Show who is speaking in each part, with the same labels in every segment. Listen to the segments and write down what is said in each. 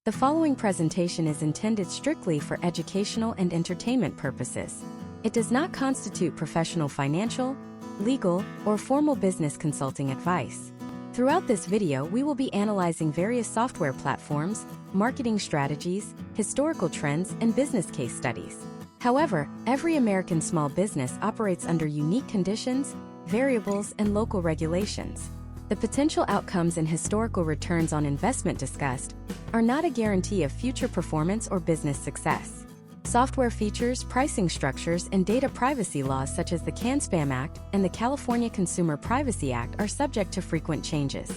Speaker 1: The following presentation is intended strictly for educational and entertainment purposes. It does not constitute professional financial, legal, or formal business consulting advice. Throughout this video, we will be analyzing various software platforms, marketing strategies, historical trends, and business case studies. However, every American small business operates under unique conditions, variables, and local regulations. The potential outcomes and historical returns on investment discussed are not a guarantee of future performance or business success. Software features, pricing structures, and data privacy laws such as the CAN-SPAM Act and the California Consumer Privacy Act are subject to frequent changes.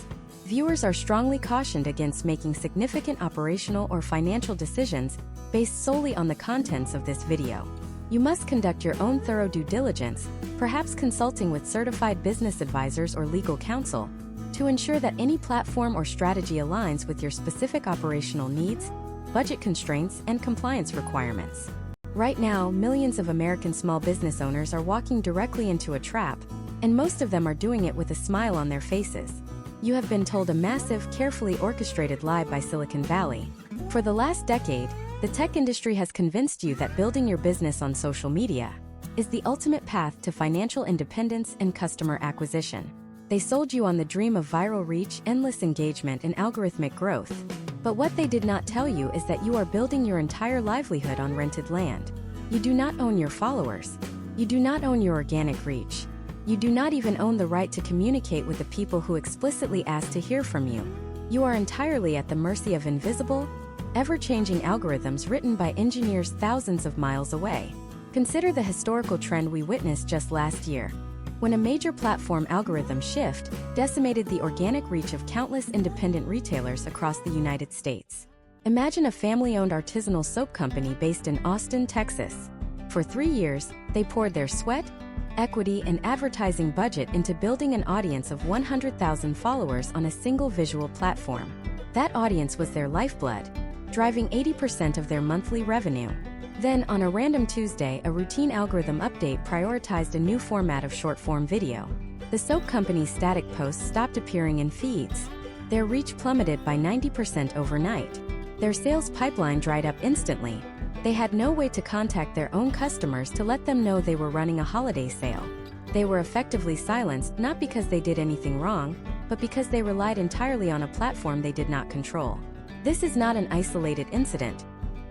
Speaker 1: Viewers are strongly cautioned against making significant operational or financial decisions based solely on the contents of this video. You must conduct your own thorough due diligence, perhaps consulting with certified business advisors or legal counsel, to ensure that any platform or strategy aligns with your specific operational needs, budget constraints, and compliance requirements. Right now, millions of American small business owners are walking directly into a trap, and most of them are doing it with a smile on their faces. You have been told a massive, carefully orchestrated lie by Silicon Valley. For the last decade, the tech industry has convinced you that building your business on social media is the ultimate path to financial independence and customer acquisition. They sold you on the dream of viral reach, endless engagement, and algorithmic growth. But what they did not tell you is that you are building your entire livelihood on rented land. You do not own your followers. You do not own your organic reach. You do not even own the right to communicate with the people who explicitly ask to hear from you. You are entirely at the mercy of invisible, ever-changing algorithms written by engineers thousands of miles away. Consider the historical trend we witnessed just last year, when a major platform algorithm shift decimated the organic reach of countless independent retailers across the United States. Imagine a family-owned artisanal soap company based in Austin, Texas. For 3 years, they poured their sweat, equity, and advertising budget into building an audience of 100,000 followers on a single visual platform. That audience was their lifeblood, driving 80% of their monthly revenue. Then, on a random Tuesday, a routine algorithm update prioritized a new format of short-form video. The soap company's static posts stopped appearing in feeds. Their reach plummeted by 90% overnight. Their sales pipeline dried up instantly. They had no way to contact their own customers to let them know they were running a holiday sale. They were effectively silenced not because they did anything wrong, but because they relied entirely on a platform they did not control. This is not an isolated incident.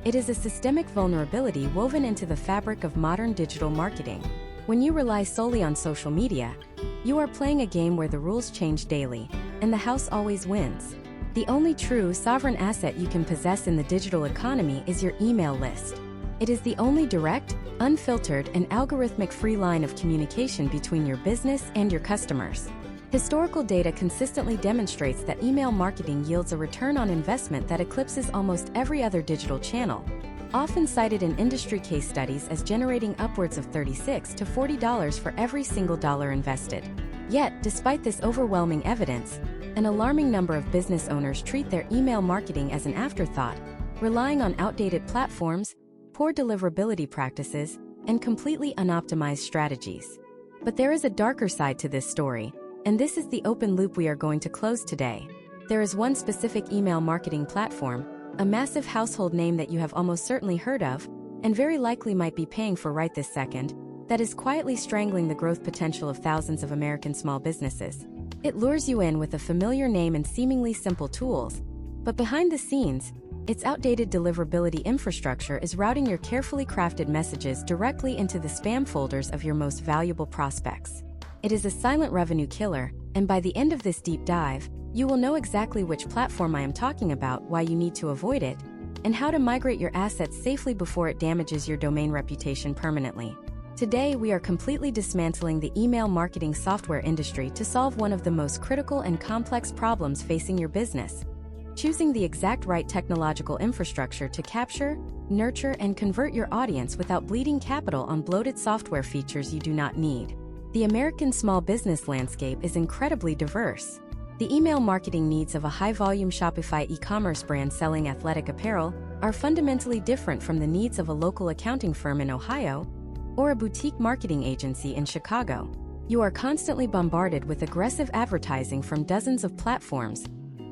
Speaker 1: It is a systemic vulnerability woven into the fabric of modern digital marketing. When you rely solely on social media, you are playing a game where the rules change daily, and the house always wins. The only true sovereign asset you can possess in the digital economy is your email list. It is the only direct, unfiltered, and algorithmic-free line of communication between your business and your customers. Historical data consistently demonstrates that email marketing yields a return on investment that eclipses almost every other digital channel, often cited in industry case studies as generating upwards of $36 to $40 for every single dollar invested. Yet, despite this overwhelming evidence, an alarming number of business owners treat their email marketing as an afterthought, relying on outdated platforms, poor deliverability practices, and completely unoptimized strategies. But there is a darker side to this story, and this is the open loop we are going to close today. There is one specific email marketing platform, a massive household name that you have almost certainly heard of, and very likely might be paying for right this second, that is quietly strangling the growth potential of thousands of American small businesses. It lures you in with a familiar name and seemingly simple tools, but behind the scenes, its outdated deliverability infrastructure is routing your carefully crafted messages directly into the spam folders of your most valuable prospects. It is a silent revenue killer, and by the end of this deep dive, you will know exactly which platform I am talking about, why you need to avoid it, and how to migrate your assets safely before it damages your domain reputation permanently. Today, we are completely dismantling the email marketing software industry to solve one of the most critical and complex problems facing your business: choosing the exact right technological infrastructure to capture, nurture, and convert your audience without bleeding capital on bloated software features you do not need. The American small business landscape is incredibly diverse. The email marketing needs of a high-volume Shopify e-commerce brand selling athletic apparel are fundamentally different from the needs of a local accounting firm in Ohio or a boutique marketing agency in Chicago. You are constantly bombarded with aggressive advertising from dozens of platforms,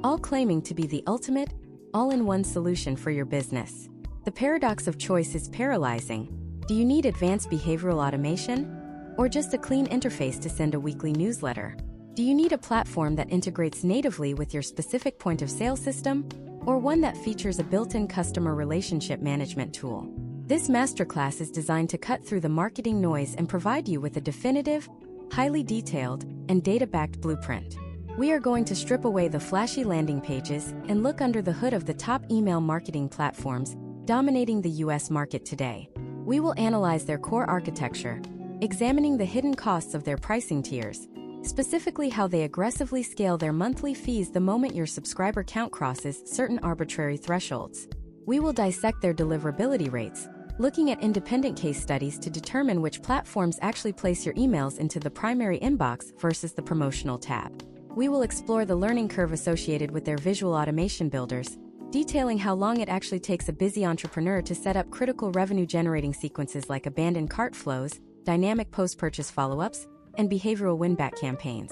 Speaker 1: all claiming to be the ultimate, all-in-one solution for your business. The paradox of choice is paralyzing. Do you need advanced behavioral automation? Or just a clean interface to send a weekly newsletter? Do you need a platform that integrates natively with your specific point-of-sale system? Or one that features a built-in customer relationship management tool? This masterclass is designed to cut through the marketing noise and provide you with a definitive, highly detailed, and data-backed blueprint. We are going to strip away the flashy landing pages and look under the hood of the top email marketing platforms dominating the US market today. We will analyze their core architecture, examining the hidden costs of their pricing tiers, specifically how they aggressively scale their monthly fees the moment your subscriber count crosses certain arbitrary thresholds. We will dissect their deliverability rates, looking at independent case studies to determine which platforms actually place your emails into the primary inbox versus the promotional tab. We will explore the learning curve associated with their visual automation builders, detailing how long it actually takes a busy entrepreneur to set up critical revenue-generating sequences like abandoned cart flows, dynamic post-purchase follow-ups, and behavioral win-back campaigns.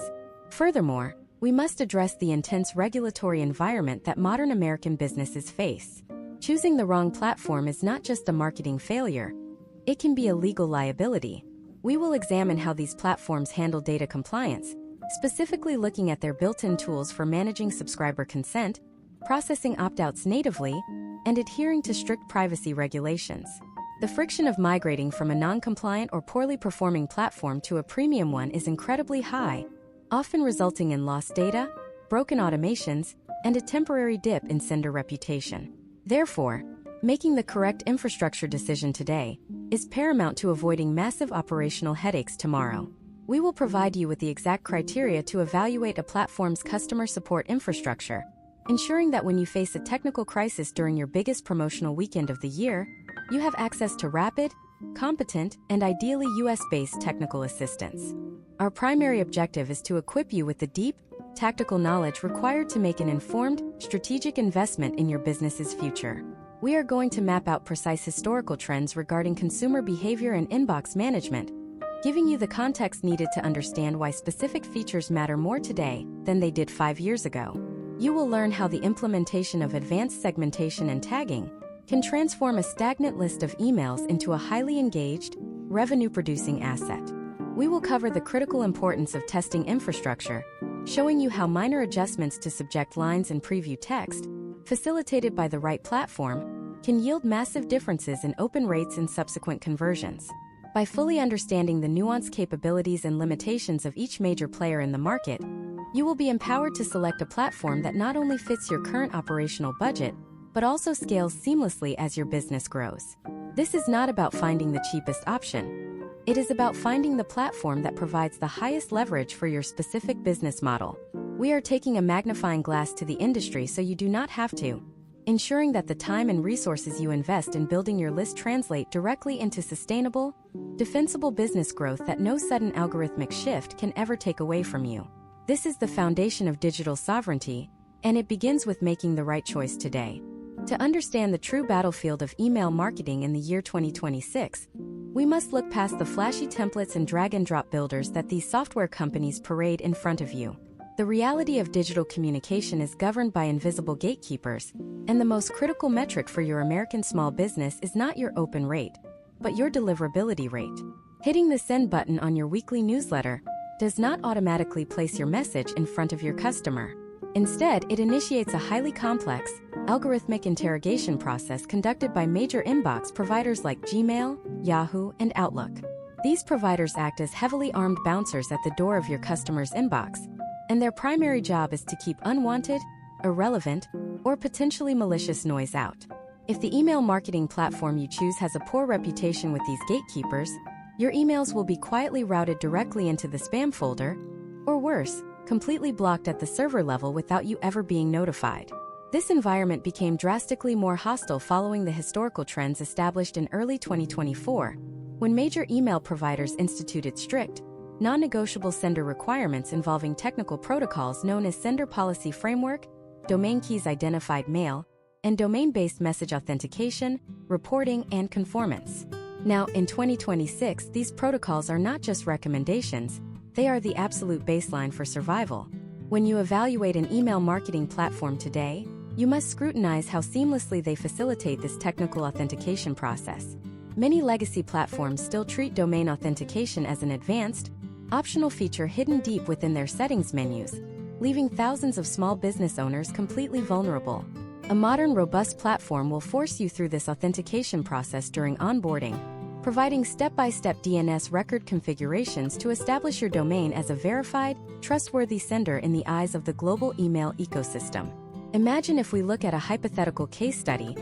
Speaker 1: Furthermore, we must address the intense regulatory environment that modern American businesses face. Choosing the wrong platform is not just a marketing failure, it can be a legal liability. We will examine how these platforms handle data compliance, specifically looking at their built-in tools for managing subscriber consent, processing opt-outs natively, and adhering to strict privacy regulations. The friction of migrating from a non-compliant or poorly performing platform to a premium one is incredibly high, often resulting in lost data, broken automations, and a temporary dip in sender reputation. Therefore, making the correct infrastructure decision today is paramount to avoiding massive operational headaches tomorrow. We will provide you with the exact criteria to evaluate a platform's customer support infrastructure, ensuring that when you face a technical crisis during your biggest promotional weekend of the year, you have access to rapid, competent, and ideally US-based technical assistance. Our primary objective is to equip you with the deep, tactical knowledge required to make an informed, strategic investment in your business's future. We are going to map out precise historical trends regarding consumer behavior and inbox management, giving you the context needed to understand why specific features matter more today than they did 5 years ago. You will learn how the implementation of advanced segmentation and tagging can transform a stagnant list of emails into a highly engaged, revenue-producing asset. We will cover the critical importance of testing infrastructure, showing you how minor adjustments to subject lines and preview text, facilitated by the right platform, can yield massive differences in open rates and subsequent conversions. By fully understanding the nuanced capabilities and limitations of each major player in the market, you will be empowered to select a platform that not only fits your current operational budget, but also scales seamlessly as your business grows. This is not about finding the cheapest option. It is about finding the platform that provides the highest leverage for your specific business model. We are taking a magnifying glass to the industry so you do not have to, ensuring that the time and resources you invest in building your list translate directly into sustainable, defensible business growth that no sudden algorithmic shift can ever take away from you. This is the foundation of digital sovereignty, and it begins with making the right choice today. To understand the true battlefield of email marketing in the year 2026, we must look past the flashy templates and drag-and-drop builders that these software companies parade in front of you. The reality of digital communication is governed by invisible gatekeepers, and the most critical metric for your American small business is not your open rate, but your deliverability rate. Hitting the send button on your weekly newsletter does not automatically place your message in front of your customer. Instead, it initiates a highly complex, algorithmic interrogation process conducted by major inbox providers like Gmail, Yahoo, and Outlook. These providers act as heavily armed bouncers at the door of your customer's inbox, and their primary job is to keep unwanted, irrelevant, or potentially malicious noise out. If the email marketing platform you choose has a poor reputation with these gatekeepers, your emails will be quietly routed directly into the spam folder, or worse, completely blocked at the server level without you ever being notified. This environment became drastically more hostile following the historical trends established in early 2024, when major email providers instituted strict, non-negotiable sender requirements involving technical protocols known as Sender Policy Framework, Domain Keys Identified Mail, and Domain-Based Message Authentication, Reporting, and Conformance. Now, in 2026, these protocols are not just recommendations, they are the absolute baseline for survival. When you evaluate an email marketing platform today, You must scrutinize how seamlessly they facilitate this technical authentication process. Many legacy platforms still treat domain authentication as an advanced, optional feature hidden deep within their settings menus, leaving thousands of small business owners completely vulnerable. A modern, robust platform will force you through this authentication process during onboarding, providing step-by-step DNS record configurations to establish your domain as a verified, trustworthy sender in the eyes of the global email ecosystem. Imagine if we look at a hypothetical case study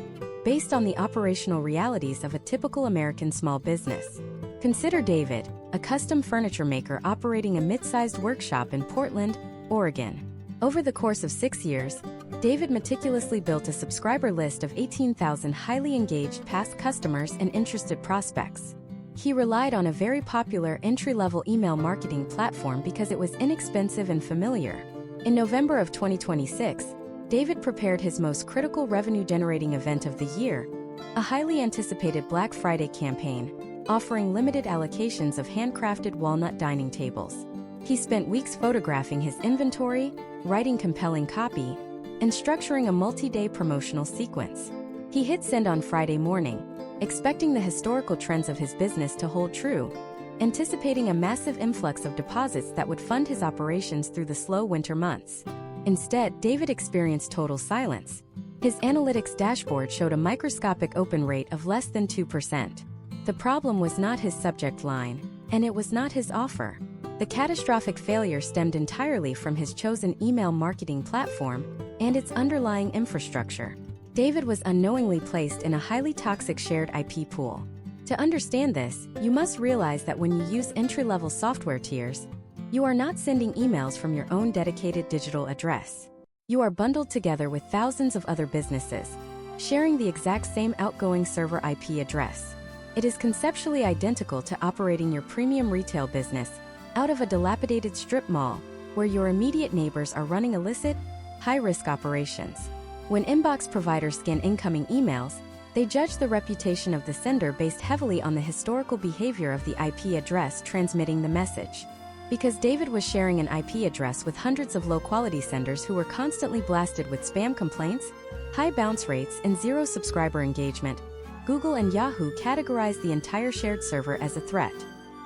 Speaker 1: based on the operational realities of a typical American small business. Consider David, a custom furniture maker operating a mid-sized workshop in Portland, Oregon. Over the course of 6 years, David meticulously built a subscriber list of 18,000 highly engaged past customers and interested prospects. He relied on a very popular entry-level email marketing platform because it was inexpensive and familiar. In November of 2026, David prepared his most critical revenue-generating event of the year, a highly anticipated Black Friday campaign, offering limited allocations of handcrafted walnut dining tables. He spent weeks photographing his inventory, writing compelling copy, and structuring a multi-day promotional sequence. He hit send on Friday morning, expecting the historical trends of his business to hold true, anticipating a massive influx of deposits that would fund his operations through the slow winter months. Instead, David experienced total silence. His analytics dashboard showed a microscopic open rate of less than 2%. The problem was not his subject line, and it was not his offer. The catastrophic failure stemmed entirely from his chosen email marketing platform and its underlying infrastructure. David was unknowingly placed in a highly toxic shared IP pool. To understand this, you must realize that when you use entry-level software tiers, you are not sending emails from your own dedicated digital address. You are bundled together with thousands of other businesses, sharing the exact same outgoing server IP address. It is conceptually identical to operating your premium retail business out of a dilapidated strip mall, where your immediate neighbors are running illicit, high-risk operations. When inbox providers scan incoming emails, they judge the reputation of the sender based heavily on the historical behavior of the IP address transmitting the message. Because David was sharing an IP address with hundreds of low-quality senders who were constantly blasted with spam complaints, high bounce rates, and zero subscriber engagement, Google and Yahoo categorized the entire shared server as a threat.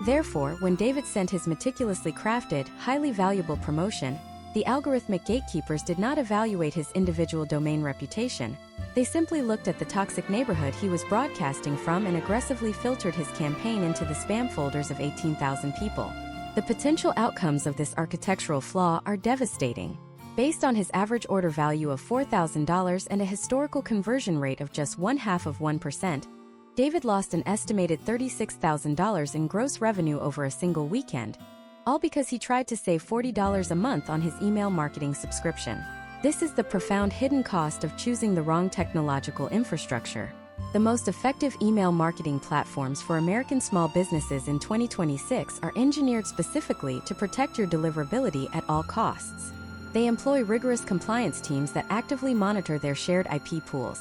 Speaker 1: Therefore, when David sent his meticulously crafted, highly valuable promotion, the algorithmic gatekeepers did not evaluate his individual domain reputation. They simply looked at the toxic neighborhood he was broadcasting from and aggressively filtered his campaign into the spam folders of 18,000 people. The potential outcomes of this architectural flaw are devastating. Based on his average order value of $4,000 and a historical conversion rate of just 0.5%, David lost an estimated $36,000 in gross revenue over a single weekend, all because he tried to save $40 a month on his email marketing subscription. This is the profound hidden cost of choosing the wrong technological infrastructure. The most effective email marketing platforms for American small businesses in 2026 are engineered specifically to protect your deliverability at all costs. They employ rigorous compliance teams that actively monitor their shared IP pools,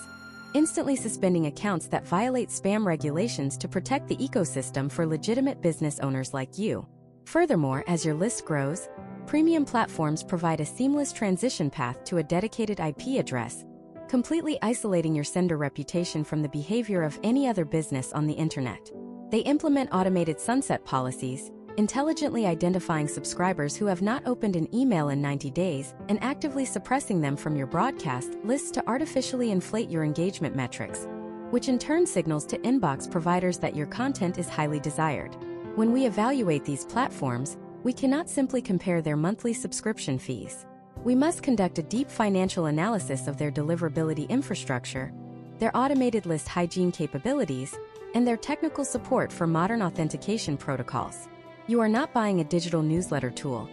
Speaker 1: instantly suspending accounts that violate spam regulations to protect the ecosystem for legitimate business owners like you. Furthermore, as your list grows, premium platforms provide a seamless transition path to a dedicated IP address, completely isolating your sender reputation from the behavior of any other business on the internet. They implement automated sunset policies, intelligently identifying subscribers who have not opened an email in 90 days and actively suppressing them from your broadcast lists to artificially inflate your engagement metrics, which in turn signals to inbox providers that your content is highly desired. When we evaluate these platforms, we cannot simply compare their monthly subscription fees. We must conduct a deep financial analysis of their deliverability infrastructure, their automated list hygiene capabilities, and their technical support for modern authentication protocols. You are not buying a digital newsletter tool.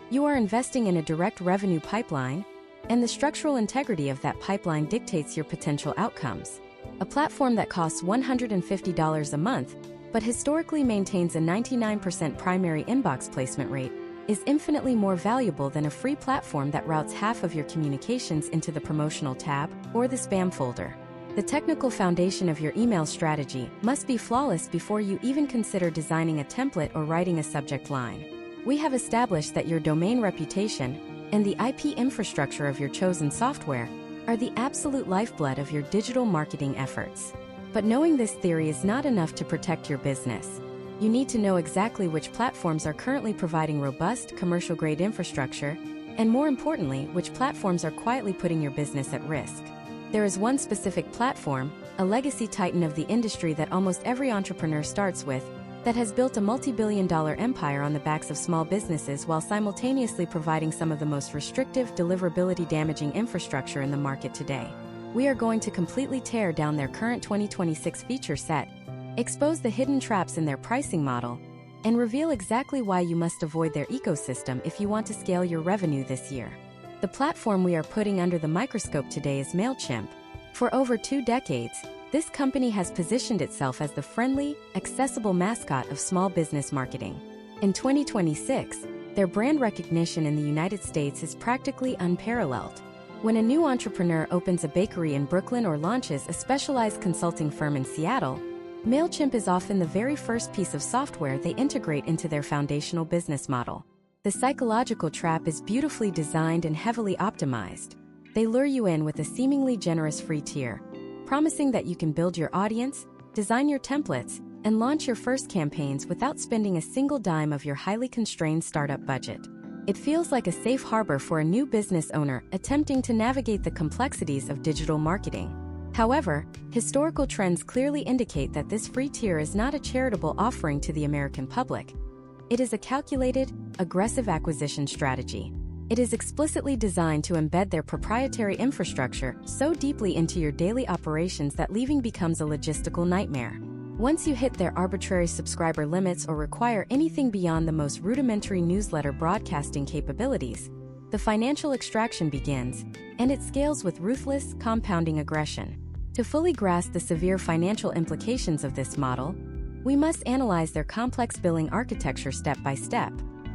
Speaker 1: You are investing in a direct revenue pipeline, and the structural integrity of that pipeline dictates your potential outcomes. A platform that costs $150 a month, but historically maintains a 99% primary inbox placement rate, is infinitely more valuable than a free platform that routes half of your communications into the promotional tab or the spam folder. The technical foundation of your email strategy must be flawless before you even consider designing a template or writing a subject line. We have established that your domain reputation and the IP infrastructure of your chosen software are the absolute lifeblood of your digital marketing efforts. But knowing this theory is not enough to protect your business. You need to know exactly which platforms are currently providing robust, commercial-grade infrastructure, and more importantly, which platforms are quietly putting your business at risk. There is one specific platform, a legacy titan of the industry that almost every entrepreneur starts with, that has built a multi-billion-dollar empire on the backs of small businesses while simultaneously providing some of the most restrictive, deliverability-damaging infrastructure in the market today. We are going to completely tear down their current 2026 feature set, expose the hidden traps in their pricing model, and reveal exactly why you must avoid their ecosystem if you want to scale your revenue this year. The platform we are putting under the microscope today is MailChimp. For over 2 decades, this company has positioned itself as the friendly, accessible mascot of small business marketing. In 2026, their brand recognition in the United States is practically unparalleled. When a new entrepreneur opens a bakery in Brooklyn or launches a specialized consulting firm in Seattle, MailChimp is often the very first piece of software they integrate into their foundational business model. The psychological trap is beautifully designed and heavily optimized. They lure you in with a seemingly generous free tier, promising that you can build your audience, design your templates, and launch your first campaigns without spending a single dime of your highly constrained startup budget. It feels like a safe harbor for a new business owner attempting to navigate the complexities of digital marketing. However, historical trends clearly indicate that this free tier is not a charitable offering to the American public. It is a calculated, aggressive acquisition strategy. It is explicitly designed to embed their proprietary infrastructure so deeply into your daily operations that leaving becomes a logistical nightmare. Once you hit their arbitrary subscriber limits or require anything beyond the most rudimentary newsletter broadcasting capabilities, the financial extraction begins, and it scales with ruthless, compounding aggression. To fully grasp the severe financial implications of this model, we must analyze their complex billing architecture step by step.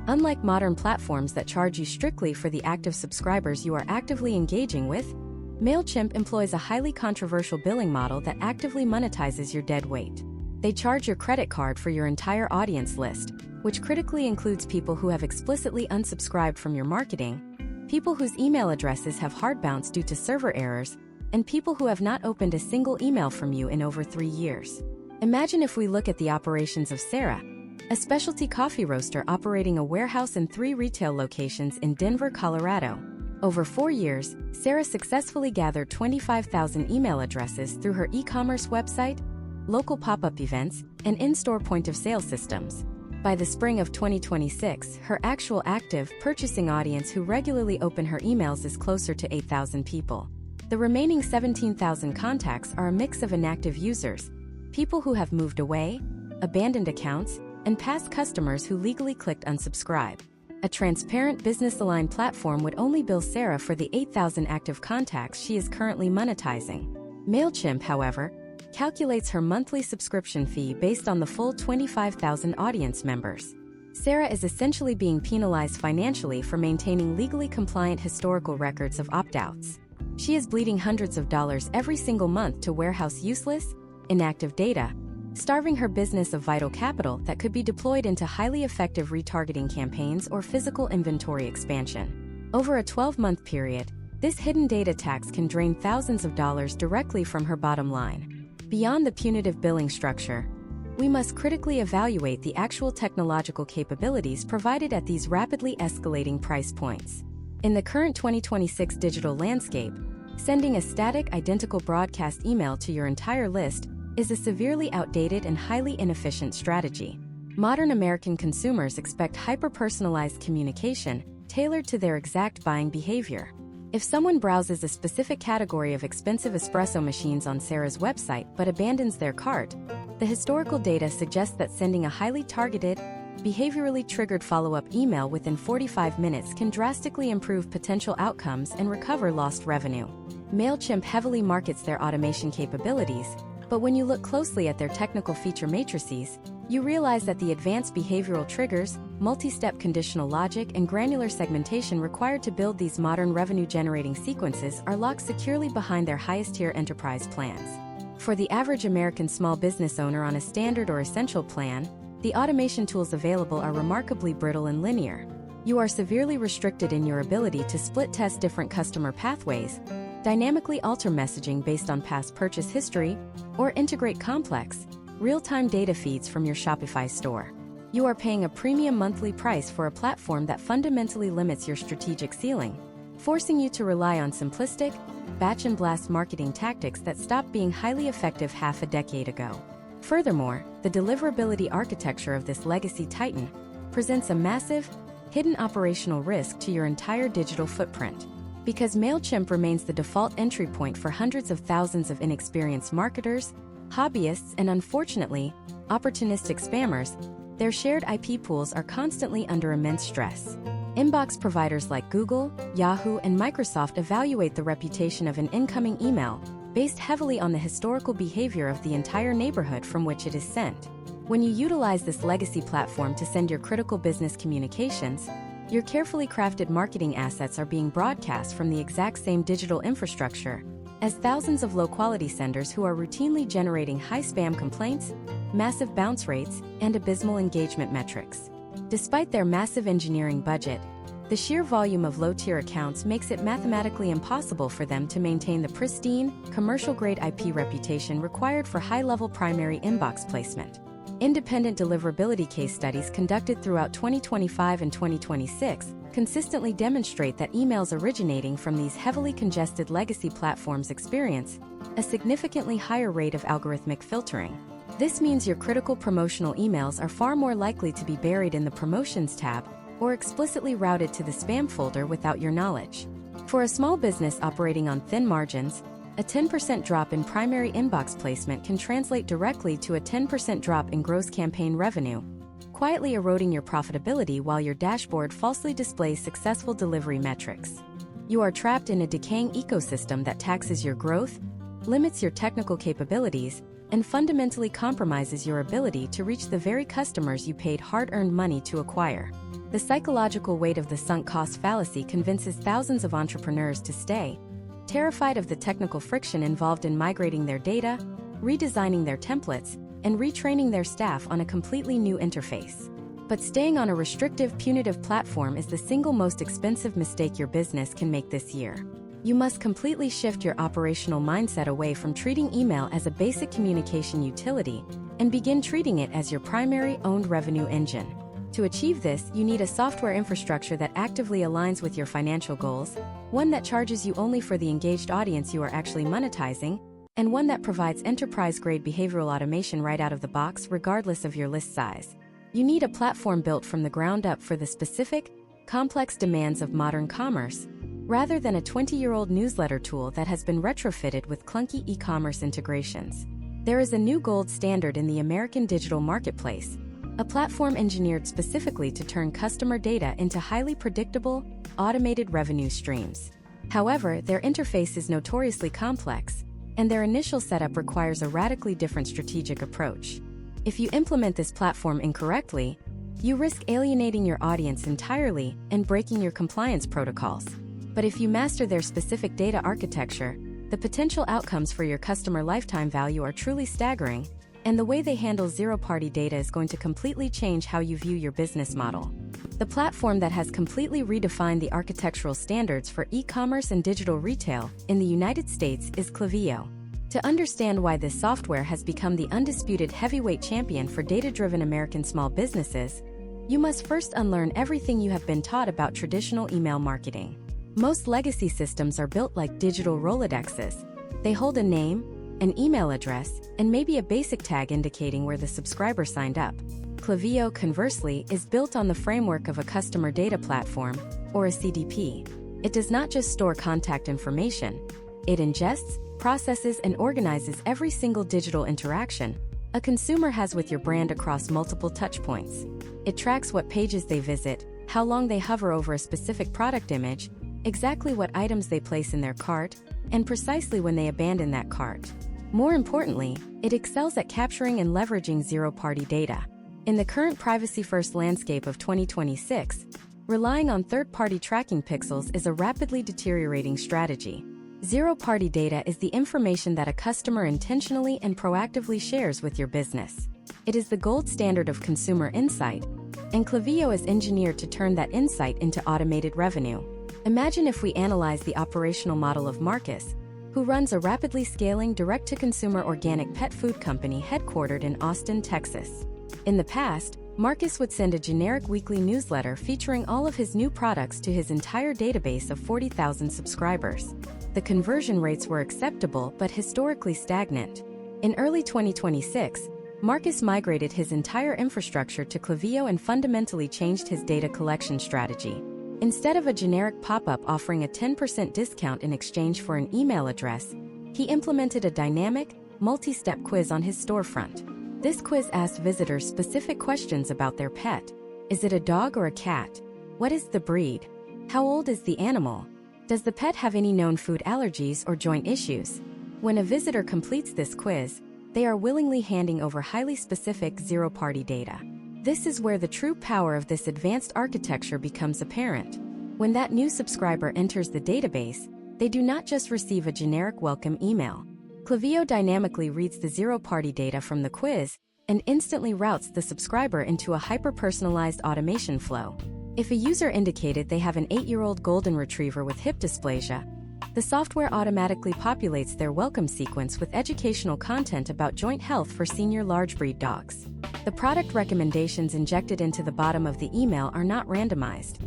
Speaker 1: Unlike modern platforms that charge you strictly for the active subscribers you are actively engaging with, MailChimp employs a highly controversial billing model that actively monetizes your dead weight. They charge your credit card for your entire audience list, which critically includes people who have explicitly unsubscribed from your marketing, people whose email addresses have hard bounce due to server errors, and people who have not opened a single email from you in over 3 years. Imagine if we look at the operations of Sarah, a specialty coffee roaster operating a warehouse and 3 retail locations in Denver, Colorado. Over 4 years, Sarah successfully gathered 25,000 email addresses through her e-commerce website, local pop-up events, and in-store point-of-sale systems. By the spring of 2026, her actual active, purchasing audience who regularly open her emails is closer to 8,000 people. The remaining 17,000 contacts are a mix of inactive users, people who have moved away, abandoned accounts, and past customers who legally clicked unsubscribe. A transparent, business-aligned platform would only bill Sarah for the 8,000 active contacts she is currently monetizing. MailChimp, however, calculates her monthly subscription fee based on the full 25,000 audience members. Sarah is essentially being penalized financially for maintaining legally compliant historical records of opt-outs. She is bleeding hundreds of dollars every single month to warehouse useless, inactive data, starving her business of vital capital that could be deployed into highly effective retargeting campaigns or physical inventory expansion. Over a 12-month period, this hidden data tax can drain thousands of dollars directly from her bottom line. Beyond the punitive billing structure, we must critically evaluate the actual technological capabilities provided at these rapidly escalating price points. In the current 2026 digital landscape, sending a static, identical broadcast email to your entire list is a severely outdated and highly inefficient strategy. Modern American consumers expect hyper-personalized communication tailored to their exact buying behavior. If someone browses a specific category of expensive espresso machines on Sarah's website but abandons their cart, the historical data suggests that sending a highly targeted, behaviorally triggered follow-up email within 45 minutes can drastically improve potential outcomes and recover lost revenue. MailChimp heavily markets their automation capabilities, but when you look closely at their technical feature matrices, you realize that the advanced behavioral triggers, multi-step conditional logic, and granular segmentation required to build these modern revenue-generating sequences are locked securely behind their highest-tier enterprise plans. For the average American small business owner on a standard or essential plan, the automation tools available are remarkably brittle and linear. You are severely restricted in your ability to split-test different customer pathways, dynamically alter messaging based on past purchase history, or integrate complex, real-time data feeds from your Shopify store. You are paying a premium monthly price for a platform that fundamentally limits your strategic ceiling, forcing you to rely on simplistic, batch-and-blast marketing tactics that stopped being highly effective half a decade ago. Furthermore, the deliverability architecture of this legacy titan presents a massive, hidden operational risk to your entire digital footprint. Because MailChimp remains the default entry point for hundreds of thousands of inexperienced marketers, hobbyists, and unfortunately, opportunistic spammers, their shared IP pools are constantly under immense stress. Inbox providers like Google, Yahoo, and Microsoft evaluate the reputation of an incoming email based heavily on the historical behavior of the entire neighborhood from which it is sent. When you utilize this legacy platform to send your critical business communications, your carefully crafted marketing assets are being broadcast from the exact same digital infrastructure as thousands of low-quality senders who are routinely generating high spam complaints, massive bounce rates, and abysmal engagement metrics. Despite their massive engineering budget, the sheer volume of low-tier accounts makes it mathematically impossible for them to maintain the pristine, commercial-grade IP reputation required for high-level primary inbox placement. Independent deliverability case studies conducted throughout 2025 and 2026 consistently demonstrate that emails originating from these heavily congested legacy platforms experience a significantly higher rate of algorithmic filtering. This means your critical promotional emails are far more likely to be buried in the Promotions tab or explicitly routed to the spam folder without your knowledge. For a small business operating on thin margins, a 10% drop in primary inbox placement can translate directly to a 10% drop in gross campaign revenue, quietly eroding your profitability while your dashboard falsely displays successful delivery metrics. You are trapped in a decaying ecosystem that taxes your growth, limits your technical capabilities, and fundamentally compromises your ability to reach the very customers you paid hard-earned money to acquire. The psychological weight of the sunk cost fallacy convinces thousands of entrepreneurs to stay, terrified of the technical friction involved in migrating their data, redesigning their templates, and retraining their staff on a completely new interface. But staying on a restrictive, punitive platform is the single most expensive mistake your business can make this year. You must completely shift your operational mindset away from treating email as a basic communication utility and begin treating it as your primary owned revenue engine. To achieve this, you need a software infrastructure that actively aligns with your financial goals, one that charges you only for the engaged audience you are actually monetizing, and one that provides enterprise-grade behavioral automation right out of the box regardless of your list size. You need a platform built from the ground up for the specific, complex demands of modern commerce, rather than a 20-year-old newsletter tool that has been retrofitted with clunky e-commerce integrations. There is a new gold standard in the American digital marketplace, a platform engineered specifically to turn customer data into highly predictable, automated revenue streams. However, their interface is notoriously complex, and their initial setup requires a radically different strategic approach. If you implement this platform incorrectly, you risk alienating your audience entirely and breaking your compliance protocols. But if you master their specific data architecture, the potential outcomes for your customer lifetime value are truly staggering, and the way they handle zero-party data is going to completely change how you view your business model. The platform that has completely redefined the architectural standards for e-commerce and digital retail in the United States is Klaviyo. To understand why this software has become the undisputed heavyweight champion for data-driven American small businesses, you must first unlearn everything you have been taught about traditional email marketing. Most legacy systems are built like digital Rolodexes. They hold a name, an email address, and maybe a basic tag indicating where the subscriber signed up. Klaviyo, conversely, is built on the framework of a customer data platform, or a CDP. It does not just store contact information. It ingests, processes, and organizes every single digital interaction a consumer has with your brand across multiple touchpoints. It tracks what pages they visit, how long they hover over a specific product image, exactly what items they place in their cart, and precisely when they abandon that cart. More importantly, it excels at capturing and leveraging zero-party data. In the current privacy-first landscape of 2026, relying on third-party tracking pixels is a rapidly deteriorating strategy. Zero-party data is the information that a customer intentionally and proactively shares with your business. It is the gold standard of consumer insight, and Klaviyo is engineered to turn that insight into automated revenue. Imagine if we analyze the operational model of Marcus, who runs a rapidly scaling direct-to-consumer organic pet food company headquartered in Austin, Texas. In the past, Marcus would send a generic weekly newsletter featuring all of his new products to his entire database of 40,000 subscribers. The conversion rates were acceptable but historically stagnant. In early 2026, Marcus migrated his entire infrastructure to Klaviyo and fundamentally changed his data collection strategy. Instead of a generic pop-up offering a 10% discount in exchange for an email address, he implemented a dynamic, multi-step quiz on his storefront. This quiz asked visitors specific questions about their pet. Is it a dog or a cat? What is the breed? How old is the animal? Does the pet have any known food allergies or joint issues? When a visitor completes this quiz, they are willingly handing over highly specific zero-party data. This is where the true power of this advanced architecture becomes apparent. When that new subscriber enters the database, they do not just receive a generic welcome email. Klaviyo dynamically reads the zero-party data from the quiz and instantly routes the subscriber into a hyper-personalized automation flow. If a user indicated they have an 8-year-old golden retriever with hip dysplasia, the software automatically populates their welcome sequence with educational content about joint health for senior large breed dogs. The product recommendations injected into the bottom of the email are not randomized.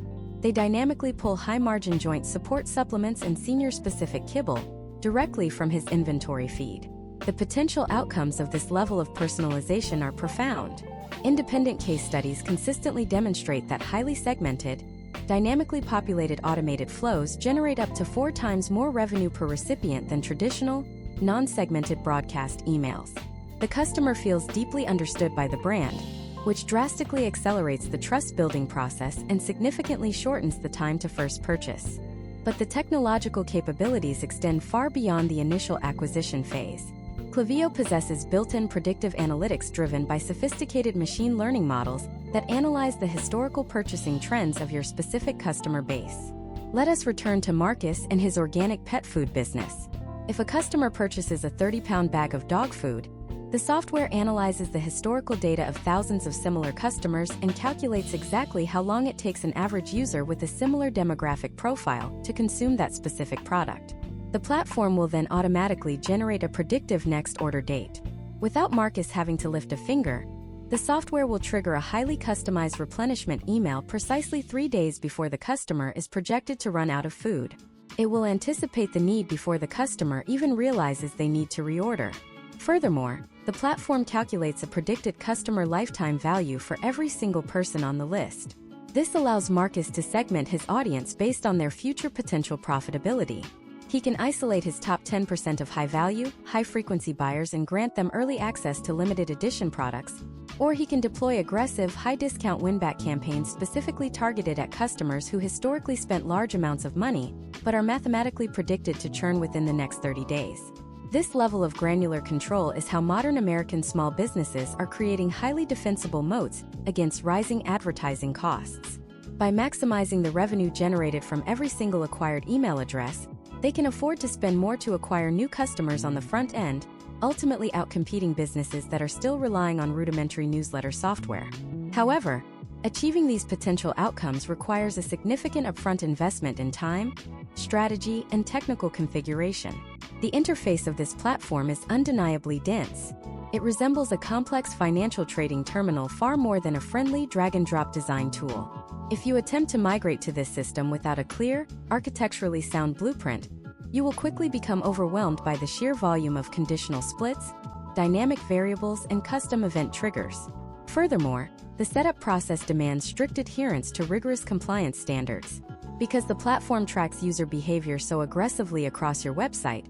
Speaker 1: They dynamically pull high-margin joint support supplements and senior-specific kibble directly from his inventory feed. The potential outcomes of this level of personalization are profound. Independent case studies consistently demonstrate that highly segmented, dynamically populated automated flows generate up to 4 times more revenue per recipient than traditional, non-segmented broadcast emails. The customer feels deeply understood by the brand, which drastically accelerates the trust-building process and significantly shortens the time to first purchase. But the technological capabilities extend far beyond the initial acquisition phase. Klaviyo possesses built-in predictive analytics driven by sophisticated machine learning models that analyze the historical purchasing trends of your specific customer base. Let us return to Marcus and his organic pet food business. If a customer purchases a 30-pound bag of dog food, the software analyzes the historical data of thousands of similar customers and calculates exactly how long it takes an average user with a similar demographic profile to consume that specific product. The platform will then automatically generate a predictive next order date. Without Marcus having to lift a finger, the software will trigger a highly customized replenishment email precisely 3 days before the customer is projected to run out of food. It will anticipate the need before the customer even realizes they need to reorder. Furthermore, the platform calculates a predicted customer lifetime value for every single person on the list. This allows Marcus to segment his audience based on their future potential profitability. He can isolate his top 10% of high-value, high-frequency buyers and grant them early access to limited edition products, or he can deploy aggressive, high-discount win-back campaigns specifically targeted at customers who historically spent large amounts of money but are mathematically predicted to churn within the next 30 days. This level of granular control is how modern American small businesses are creating highly defensible moats against rising advertising costs. By maximizing the revenue generated from every single acquired email address, they can afford to spend more to acquire new customers on the front end, ultimately outcompeting businesses that are still relying on rudimentary newsletter software. However, achieving these potential outcomes requires a significant upfront investment in time, strategy, and technical configuration. The interface of this platform is undeniably dense. It resembles a complex financial trading terminal far more than a friendly drag-and-drop design tool. If you attempt to migrate to this system without a clear, architecturally sound blueprint, you will quickly become overwhelmed by the sheer volume of conditional splits, dynamic variables, and custom event triggers. Furthermore, the setup process demands strict adherence to rigorous compliance standards. Because the platform tracks user behavior so aggressively across your website,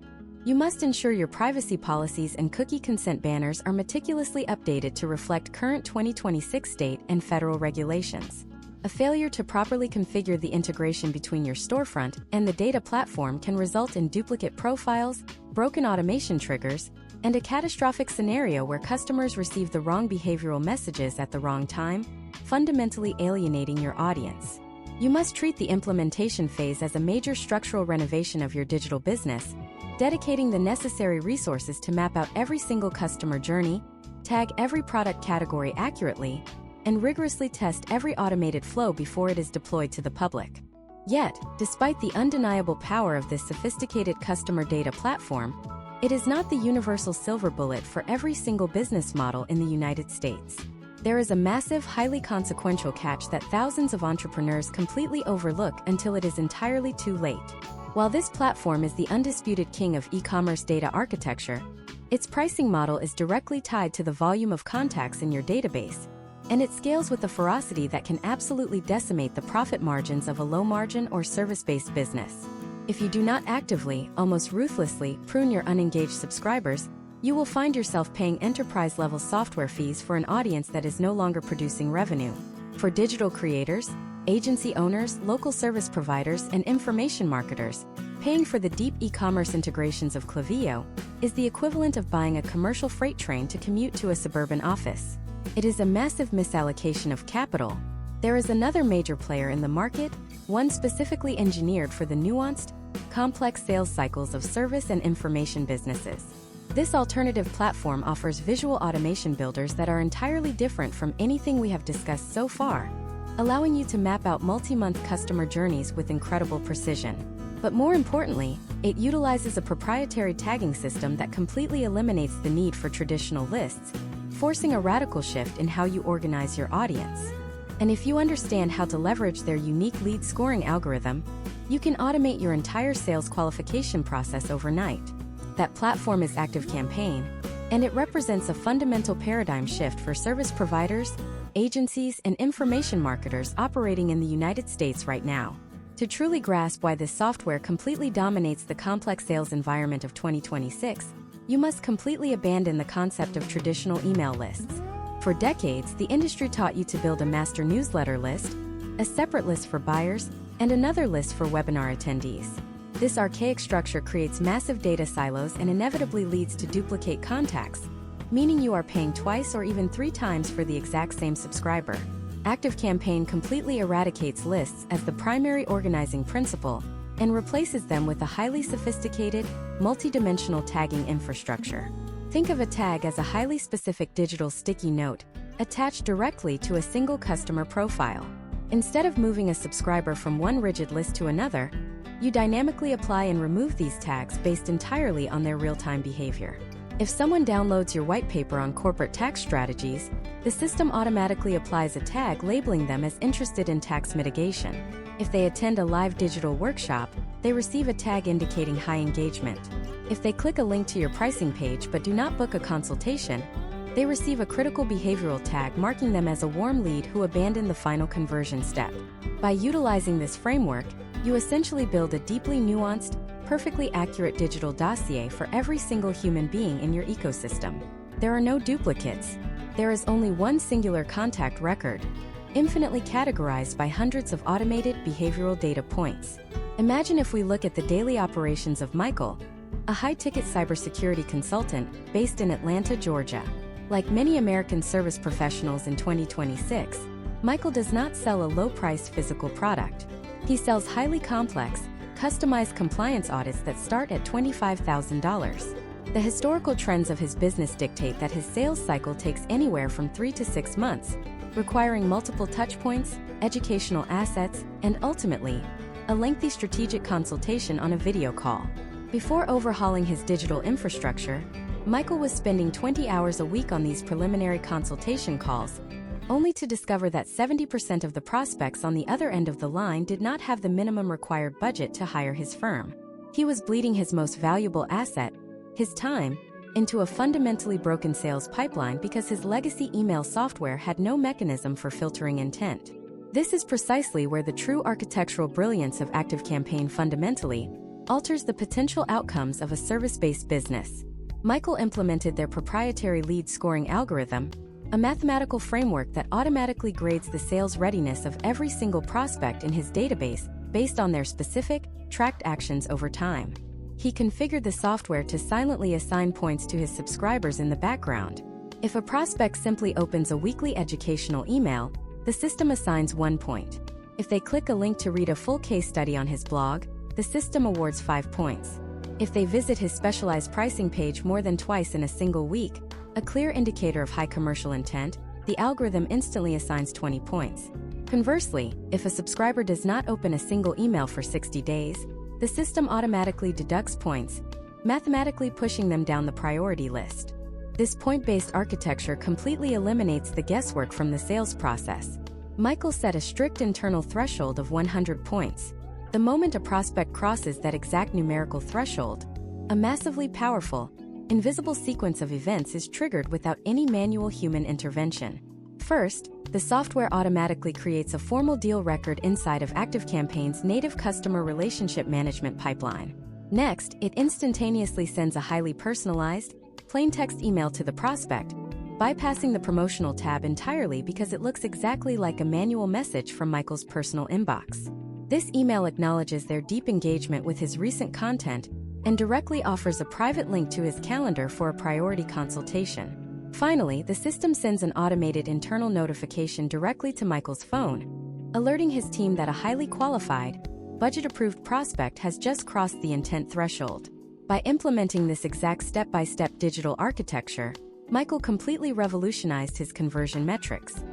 Speaker 1: you must ensure your privacy policies and cookie consent banners are meticulously updated to reflect current 2026 state and federal regulations. A failure to properly configure the integration between your storefront and the data platform can result in duplicate profiles, broken automation triggers, and a catastrophic scenario where customers receive the wrong behavioral messages at the wrong time, fundamentally alienating your audience. You must treat the implementation phase as a major structural renovation of your digital business, dedicating the necessary resources to map out every single customer journey, tag every product category accurately, and rigorously test every automated flow before it is deployed to the public. Yet, despite the undeniable power of this sophisticated customer data platform, it is not the universal silver bullet for every single business model in the United States. There is a massive, highly consequential catch that thousands of entrepreneurs completely overlook until it is entirely too late. While this platform is the undisputed king of e-commerce data architecture, its pricing model is directly tied to the volume of contacts in your database, and it scales with a ferocity that can absolutely decimate the profit margins of a low-margin or service-based business. If you do not actively, almost ruthlessly, prune your unengaged subscribers, you will find yourself paying enterprise-level software fees for an audience that is no longer producing revenue. For digital creators, agency owners, local service providers, and information marketers, paying for the deep e-commerce integrations of Klaviyo is the equivalent of buying a commercial freight train to commute to a suburban office. It is a massive misallocation of capital. There is another major player in the market, one specifically engineered for the nuanced, complex sales cycles of service and information businesses. This alternative platform offers visual automation builders that are entirely different from anything we have discussed so far, allowing you to map out multi-month customer journeys with incredible precision. But more importantly, it utilizes a proprietary tagging system that completely eliminates the need for traditional lists, forcing a radical shift in how you organize your audience. And if you understand how to leverage their unique lead scoring algorithm, you can automate your entire sales qualification process overnight. That platform is ActiveCampaign, and it represents a fundamental paradigm shift for service providers, agencies, and information marketers operating in the United States right now. To truly grasp why this software completely dominates the complex sales environment of 2026, you must completely abandon the concept of traditional email lists. For decades, the industry taught you to build a master newsletter list, a separate list for buyers, and another list for webinar attendees. This archaic structure creates massive data silos and inevitably leads to duplicate contacts, meaning you are paying twice or even 3 times for the exact same subscriber. ActiveCampaign completely eradicates lists as the primary organizing principle and replaces them with a highly sophisticated, multi-dimensional tagging infrastructure. Think of a tag as a highly specific digital sticky note attached directly to a single customer profile. Instead of moving a subscriber from one rigid list to another, you dynamically apply and remove these tags based entirely on their real-time behavior. If someone downloads your white paper on corporate tax strategies, the system automatically applies a tag labeling them as interested in tax mitigation. If they attend a live digital workshop, they receive a tag indicating high engagement. If they click a link to your pricing page but do not book a consultation, they receive a critical behavioral tag marking them as a warm lead who abandoned the final conversion step. By utilizing this framework, you essentially build a deeply nuanced, perfectly accurate digital dossier for every single human being in your ecosystem. There are no duplicates. There is only one singular contact record, infinitely categorized by hundreds of automated behavioral data points. Imagine if we look at the daily operations of Michael, a high-ticket cybersecurity consultant based in Atlanta, Georgia. Like many American service professionals in 2026, Michael does not sell a low-priced physical product. He sells highly complex, customized compliance audits that start at $25,000. The historical trends of his business dictate that his sales cycle takes anywhere from 3 to 6 months, requiring multiple touchpoints, educational assets, and ultimately, a lengthy strategic consultation on a video call. Before overhauling his digital infrastructure, Michael was spending 20 hours a week on these preliminary consultation calls, only to discover that 70% of the prospects on the other end of the line did not have the minimum required budget to hire his firm. He was bleeding his most valuable asset, his time, into a fundamentally broken sales pipeline because his legacy email software had no mechanism for filtering intent. This is precisely where the true architectural brilliance of ActiveCampaign fundamentally alters the potential outcomes of a service-based business. Michael implemented their proprietary lead scoring algorithm, a mathematical framework that automatically grades the sales readiness of every single prospect in his database based on their specific, tracked actions over time. He configured the software to silently assign points to his subscribers in the background. If a prospect simply opens a weekly educational email, the system assigns 1 point. If they click a link to read a full case study on his blog, the system awards 5 points. If they visit his specialized pricing page more than twice in a single week, a clear indicator of high commercial intent, the algorithm instantly assigns 20 points. Conversely, if a subscriber does not open a single email for 60 days, the system automatically deducts points, mathematically pushing them down the priority list. This point-based architecture completely eliminates the guesswork from the sales process. Michael set a strict internal threshold of 100 points. The moment a prospect crosses that exact numerical threshold, a massively powerful, invisible sequence of events is triggered without any manual human intervention. First, the software automatically creates a formal deal record inside of ActiveCampaign's native customer relationship management pipeline. Next, it instantaneously sends a highly personalized, plain text email to the prospect, bypassing the promotional tab entirely because it looks exactly like a manual message from Michael's personal inbox. This email acknowledges their deep engagement with his recent content and directly offers a private link to his calendar for a priority consultation. Finally, the system sends an automated internal notification directly to Michael's phone, alerting his team that a highly qualified, budget-approved prospect has just crossed the intent threshold. By implementing this exact step-by-step digital architecture, Michael completely revolutionized his conversion metrics.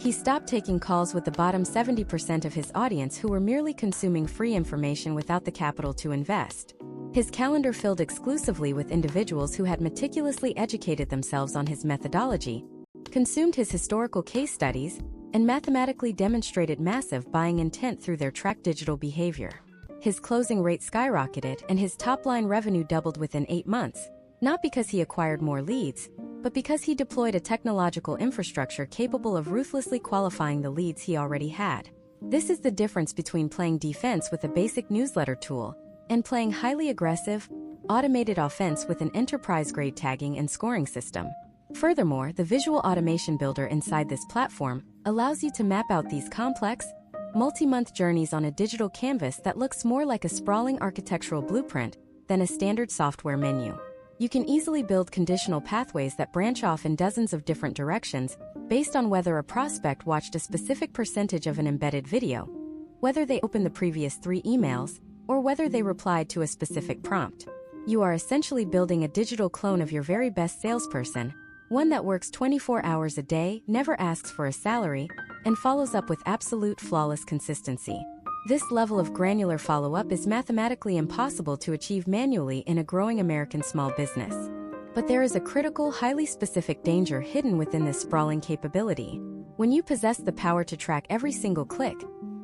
Speaker 1: He stopped taking calls with the bottom 70% of his audience who were merely consuming free information without the capital to invest. His calendar filled exclusively with individuals who had meticulously educated themselves on his methodology, consumed his historical case studies, and mathematically demonstrated massive buying intent through their tracked digital behavior. His closing rate skyrocketed and his top-line revenue doubled within 8 months, not because he acquired more leads, but because he deployed a technological infrastructure capable of ruthlessly qualifying the leads he already had. This is the difference between playing defense with a basic newsletter tool and playing highly aggressive, automated offense with an enterprise-grade tagging and scoring system. Furthermore, the visual automation builder inside this platform allows you to map out these complex, multi-month journeys on a digital canvas that looks more like a sprawling architectural blueprint than a standard software menu. You can easily build conditional pathways that branch off in dozens of different directions based on whether a prospect watched a specific percentage of an embedded video, whether they opened the previous 3 emails, or whether they replied to a specific prompt. You are essentially building a digital clone of your very best salesperson, one that works 24 hours a day, never asks for a salary, and follows up with absolute flawless consistency. This level of granular follow-up is mathematically impossible to achieve manually in a growing American small business. But there is a critical, highly specific danger hidden within this sprawling capability. When you possess the power to track every single click,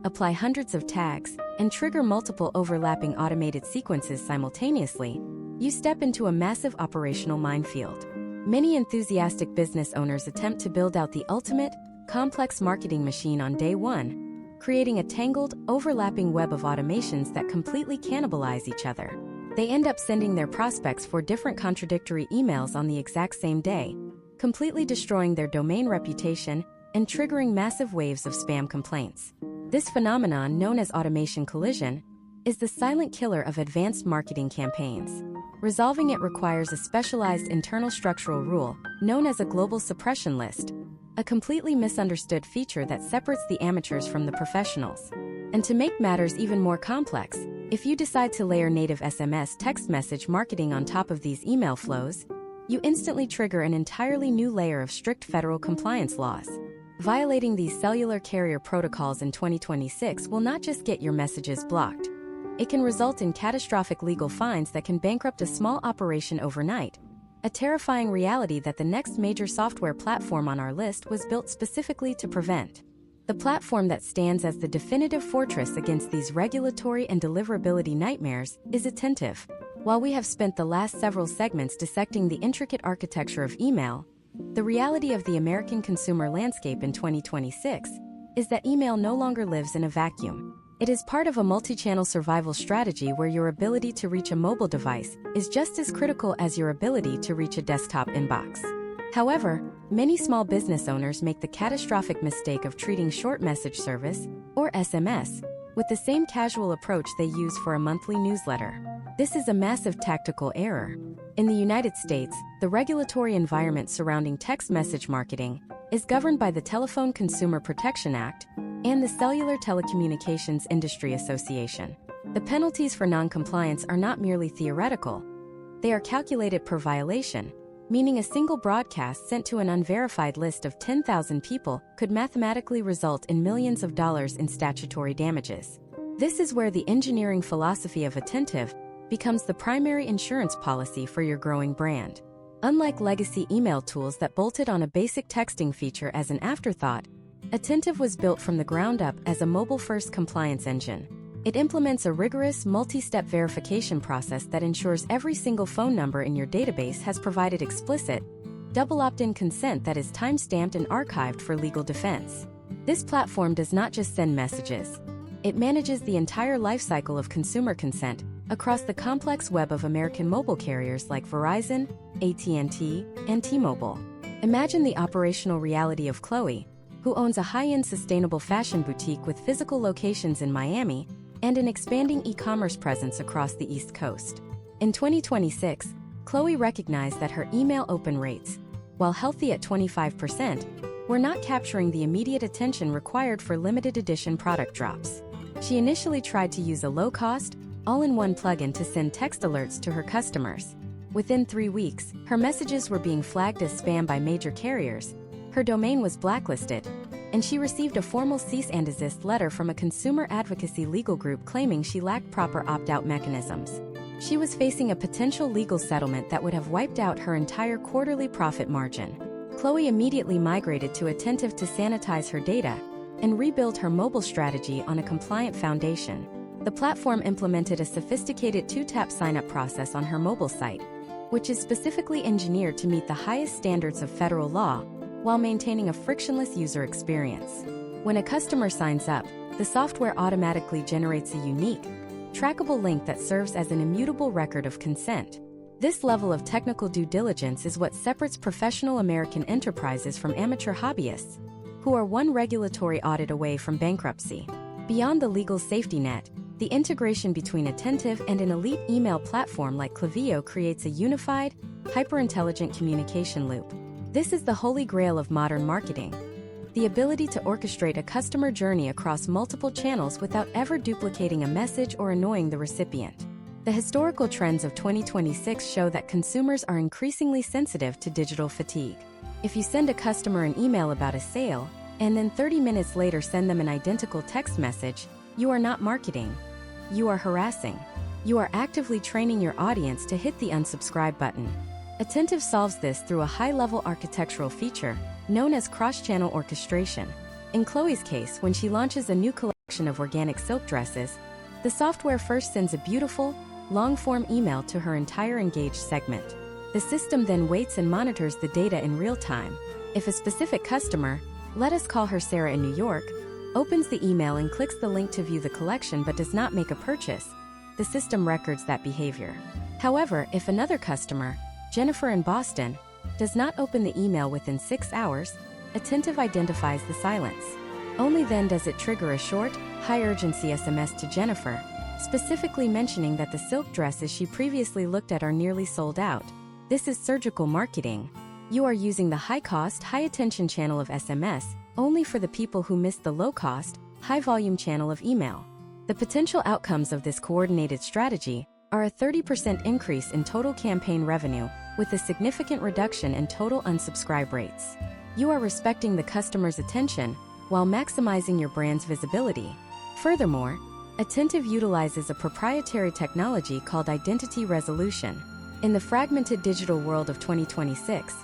Speaker 1: apply hundreds of tags, and trigger multiple overlapping automated sequences simultaneously, you step into a massive operational minefield. Many enthusiastic business owners attempt to build out the ultimate, complex marketing machine on day one, creating a tangled, overlapping web of automations that completely cannibalize each other. They end up sending their prospects 4 different contradictory emails on the exact same day, completely destroying their domain reputation and triggering massive waves of spam complaints. This phenomenon, known as automation collision, is the silent killer of advanced marketing campaigns. Resolving it requires a specialized internal structural rule, known as a global suppression list, a completely misunderstood feature that separates the amateurs from the professionals. And to make matters even more complex, if you decide to layer native SMS text message marketing on top of these email flows, you instantly trigger an entirely new layer of strict federal compliance laws. Violating these cellular carrier protocols in 2026 will not just get your messages blocked. It can result in catastrophic legal fines that can bankrupt a small operation overnight, a terrifying reality that the next major software platform on our list was built specifically to prevent. The platform that stands as the definitive fortress against these regulatory and deliverability nightmares is Attentive. While we have spent the last several segments dissecting the intricate architecture of email, the reality of the American consumer landscape in 2026 is that email no longer lives in a vacuum. It is part of a multi-channel survival strategy where your ability to reach a mobile device is just as critical as your ability to reach a desktop inbox. However, many small business owners make the catastrophic mistake of treating short message service, or SMS, with the same casual approach they use for a monthly newsletter. This is a massive tactical error. In the United States, the regulatory environment surrounding text message marketing is governed by the Telephone Consumer Protection Act and the Cellular Telecommunications Industry Association. The penalties for non-compliance are not merely theoretical. They are calculated per violation, meaning a single broadcast sent to an unverified list of 10,000 people could mathematically result in millions of dollars in statutory damages. This is where the engineering philosophy of Attentive becomes the primary insurance policy for your growing brand. Unlike legacy email tools that bolted on a basic texting feature as an afterthought, Attentive was built from the ground up as a mobile-first compliance engine. It implements a rigorous, multi-step verification process that ensures every single phone number in your database has provided explicit, double opt-in consent that is time-stamped and archived for legal defense. This platform does not just send messages. It manages the entire lifecycle of consumer consent across the complex web of American mobile carriers like Verizon, AT&T, and T-Mobile. Imagine the operational reality of Chloe, who owns a high-end sustainable fashion boutique with physical locations in Miami and an expanding e-commerce presence across the East Coast. In 2026, Chloe recognized that her email open rates, while healthy at 25%, were not capturing the immediate attention required for limited edition product drops. She initially tried to use a low-cost, all-in-one plugin to send text alerts to her customers. Within 3 weeks, her messages were being flagged as spam by major carriers, her domain was blacklisted, and she received a formal cease and desist letter from a consumer advocacy legal group claiming she lacked proper opt-out mechanisms. She was facing a potential legal settlement that would have wiped out her entire quarterly profit margin. Chloe immediately migrated to Attentive to sanitize her data and rebuild her mobile strategy on a compliant foundation. The platform implemented a sophisticated two-tap sign-up process on her mobile site, which is specifically engineered to meet the highest standards of federal law while maintaining a frictionless user experience. When a customer signs up, the software automatically generates a unique, trackable link that serves as an immutable record of consent. This level of technical due diligence is what separates professional American enterprises from amateur hobbyists, who are one regulatory audit away from bankruptcy. Beyond the legal safety net, the integration between Attentive and an elite email platform like Klaviyo creates a unified, hyper-intelligent communication loop. This is the holy grail of modern marketing: the ability to orchestrate a customer journey across multiple channels without ever duplicating a message or annoying the recipient. The historical trends of 2026 show that consumers are increasingly sensitive to digital fatigue. If you send a customer an email about a sale, and then 30 minutes later send them an identical text message, you are not marketing. You are harassing. You are actively training your audience to hit the unsubscribe button. Attentive solves this through a high-level architectural feature known as cross-channel orchestration. In Chloe's case, when she launches a new collection of organic silk dresses, the software first sends a beautiful, long-form email to her entire engaged segment. The system then waits and monitors the data in real time. If a specific customer, let us call her Sarah in New York, opens the email and clicks the link to view the collection but does not make a purchase, the system records that behavior. However, if another customer, Jennifer in Boston, does not open the email within 6 hours, Attentive identifies the silence. Only then does it trigger a short, high-urgency SMS to Jennifer, specifically mentioning that the silk dresses she previously looked at are nearly sold out. This is surgical marketing. You are using the high-cost, high-attention channel of SMS only for the people who missed the low-cost, high-volume channel of email. The potential outcomes of this coordinated strategy are a 30% increase in total campaign revenue, with a significant reduction in total unsubscribe rates. You are respecting the customer's attention while maximizing your brand's visibility. Furthermore, Attentive utilizes a proprietary technology called identity resolution. In the fragmented digital world of 2026,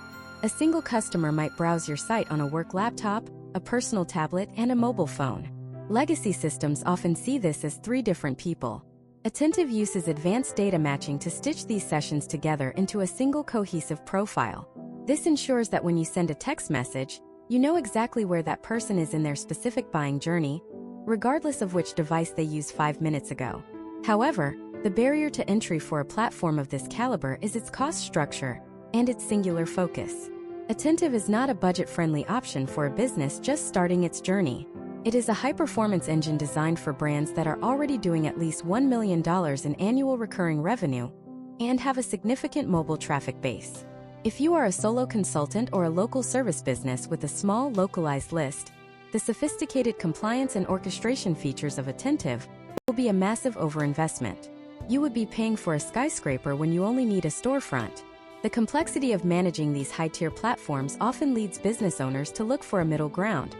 Speaker 1: a single customer might browse your site on a work laptop, a personal tablet, and a mobile phone. Legacy systems often see this as 3 different people. Attentive uses advanced data matching to stitch these sessions together into a single cohesive profile. This ensures that when you send a text message, you know exactly where that person is in their specific buying journey, regardless of which device they used 5 minutes ago. However, the barrier to entry for a platform of this caliber is its cost structure and its singular focus. Attentive is not a budget-friendly option for a business just starting its journey. It is a high-performance engine designed for brands that are already doing at least $1 million in annual recurring revenue and have a significant mobile traffic base. If you are a solo consultant or a local service business with a small, localized list, the sophisticated compliance and orchestration features of Attentive will be a massive overinvestment. You would be paying for a skyscraper when you only need a storefront. The complexity of managing these high-tier platforms often leads business owners to look for a middle ground,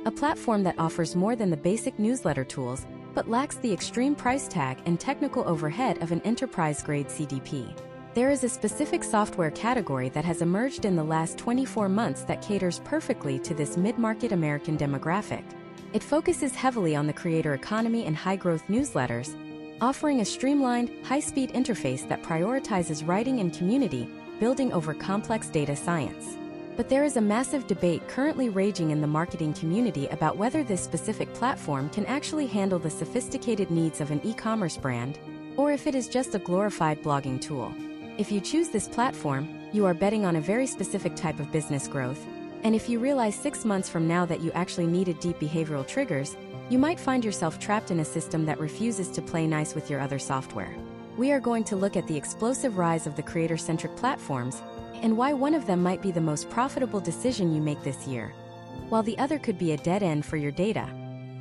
Speaker 1: a platform that offers more than the basic newsletter tools, but lacks the extreme price tag and technical overhead of an enterprise-grade CDP. There is a specific software category that has emerged in the last 24 months that caters perfectly to this mid-market American demographic. It focuses heavily on the creator economy and high-growth newsletters, offering a streamlined, high-speed interface that prioritizes writing and community building over complex data science. But there is a massive debate currently raging in the marketing community about whether this specific platform can actually handle the sophisticated needs of an e-commerce brand, or if it is just a glorified blogging tool. If you choose this platform, you are betting on a very specific type of business growth, and if you realize 6 months from now that you actually needed deep behavioral triggers, you might find yourself trapped in a system that refuses to play nice with your other software. We are going to look at the explosive rise of the creator-centric platforms and why one of them might be the most profitable decision you make this year, while the other could be a dead end for your data.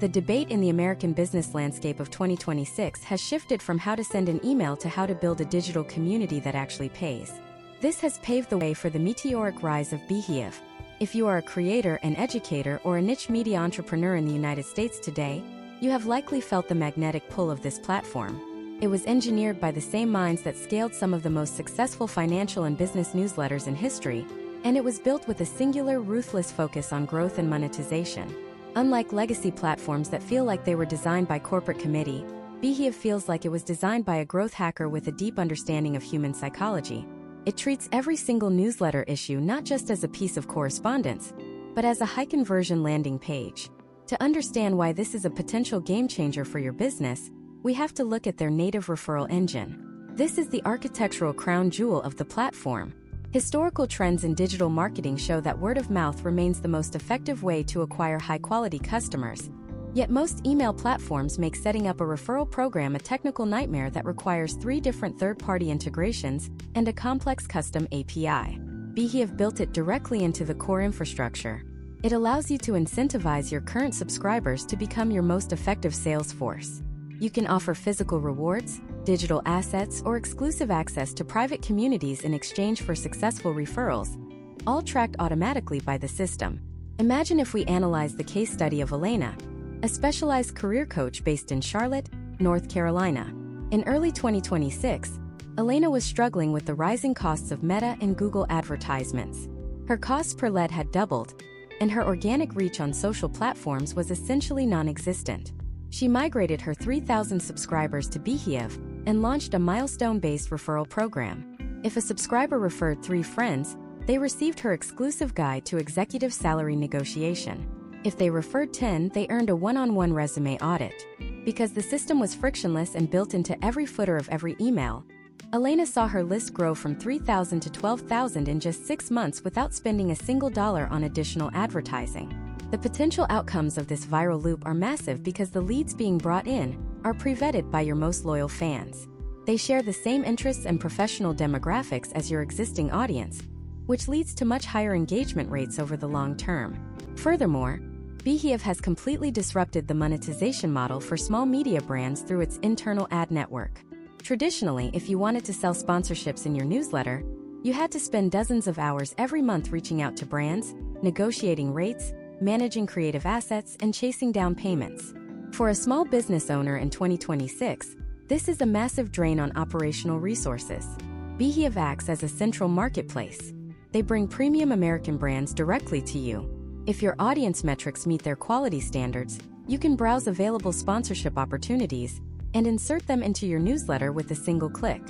Speaker 1: The debate in the American business landscape of 2026 has shifted from how to send an email to how to build a digital community that actually pays. This has paved the way for the meteoric rise of Behave. If you are a creator, an educator, or a niche media entrepreneur in the United States today, you have likely felt the magnetic pull of this platform. It was engineered by the same minds that scaled some of the most successful financial and business newsletters in history, and it was built with a singular, ruthless focus on growth and monetization. Unlike legacy platforms that feel like they were designed by corporate committee, Behave feels like it was designed by a growth hacker with a deep understanding of human psychology. It treats every single newsletter issue not just as a piece of correspondence, but as a high-conversion landing page. To understand why this is a potential game-changer for your business, we have to look at their native referral engine. This is the architectural crown jewel of the platform. Historical trends in digital marketing show that word of mouth remains the most effective way to acquire high-quality customers. Yet most email platforms make setting up a referral program a technical nightmare that requires 3 different third-party integrations and a complex custom API. Behave built it directly into the core infrastructure. It allows you to incentivize your current subscribers to become your most effective sales force. You can offer physical rewards, digital assets, or exclusive access to private communities in exchange for successful referrals, all tracked automatically by the system. Imagine if we analyze the case study of Elena, a specialized career coach based in Charlotte, North Carolina. In early 2026, Elena was struggling with the rising costs of Meta and Google advertisements. Her costs per lead had doubled, and her organic reach on social platforms was essentially non-existent. She migrated her 3,000 subscribers to Behave and launched a milestone-based referral program. If a subscriber referred 3 friends, they received her exclusive guide to executive salary negotiation. If they referred 10, they earned a one-on-one resume audit. Because the system was frictionless and built into every footer of every email, Elena saw her list grow from 3,000 to 12,000 in just 6 months without spending a single dollar on additional advertising. The potential outcomes of this viral loop are massive because the leads being brought in are pre-vetted by your most loyal fans. They share the same interests and professional demographics as your existing audience, which leads to much higher engagement rates over the long term. Furthermore, Behave has completely disrupted the monetization model for small media brands through its internal ad network. Traditionally, if you wanted to sell sponsorships in your newsletter, you had to spend dozens of hours every month reaching out to brands, negotiating rates, managing creative assets, and chasing down payments. For a small business owner in 2026, this is a massive drain on operational resources. Behave acts as a central marketplace. They bring premium American brands directly to you. If your audience metrics meet their quality standards, you can browse available sponsorship opportunities and insert them into your newsletter with a single click.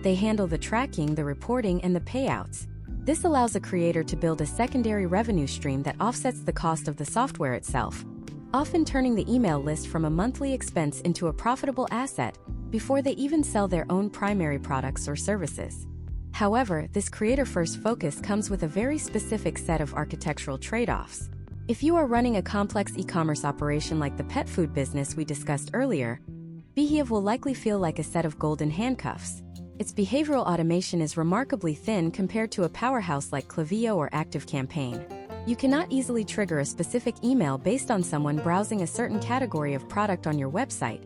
Speaker 1: They handle the tracking, the reporting, and the payouts. This allows a creator to build a secondary revenue stream that offsets the cost of the software itself, often turning the email list from a monthly expense into a profitable asset before they even sell their own primary products or services. However, this creator-first focus comes with a very specific set of architectural trade-offs. If you are running a complex e-commerce operation like the pet food business we discussed earlier, Behave will likely feel like a set of golden handcuffs. Its behavioral automation is remarkably thin compared to a powerhouse like Klaviyo or ActiveCampaign. You cannot easily trigger a specific email based on someone browsing a certain category of product on your website,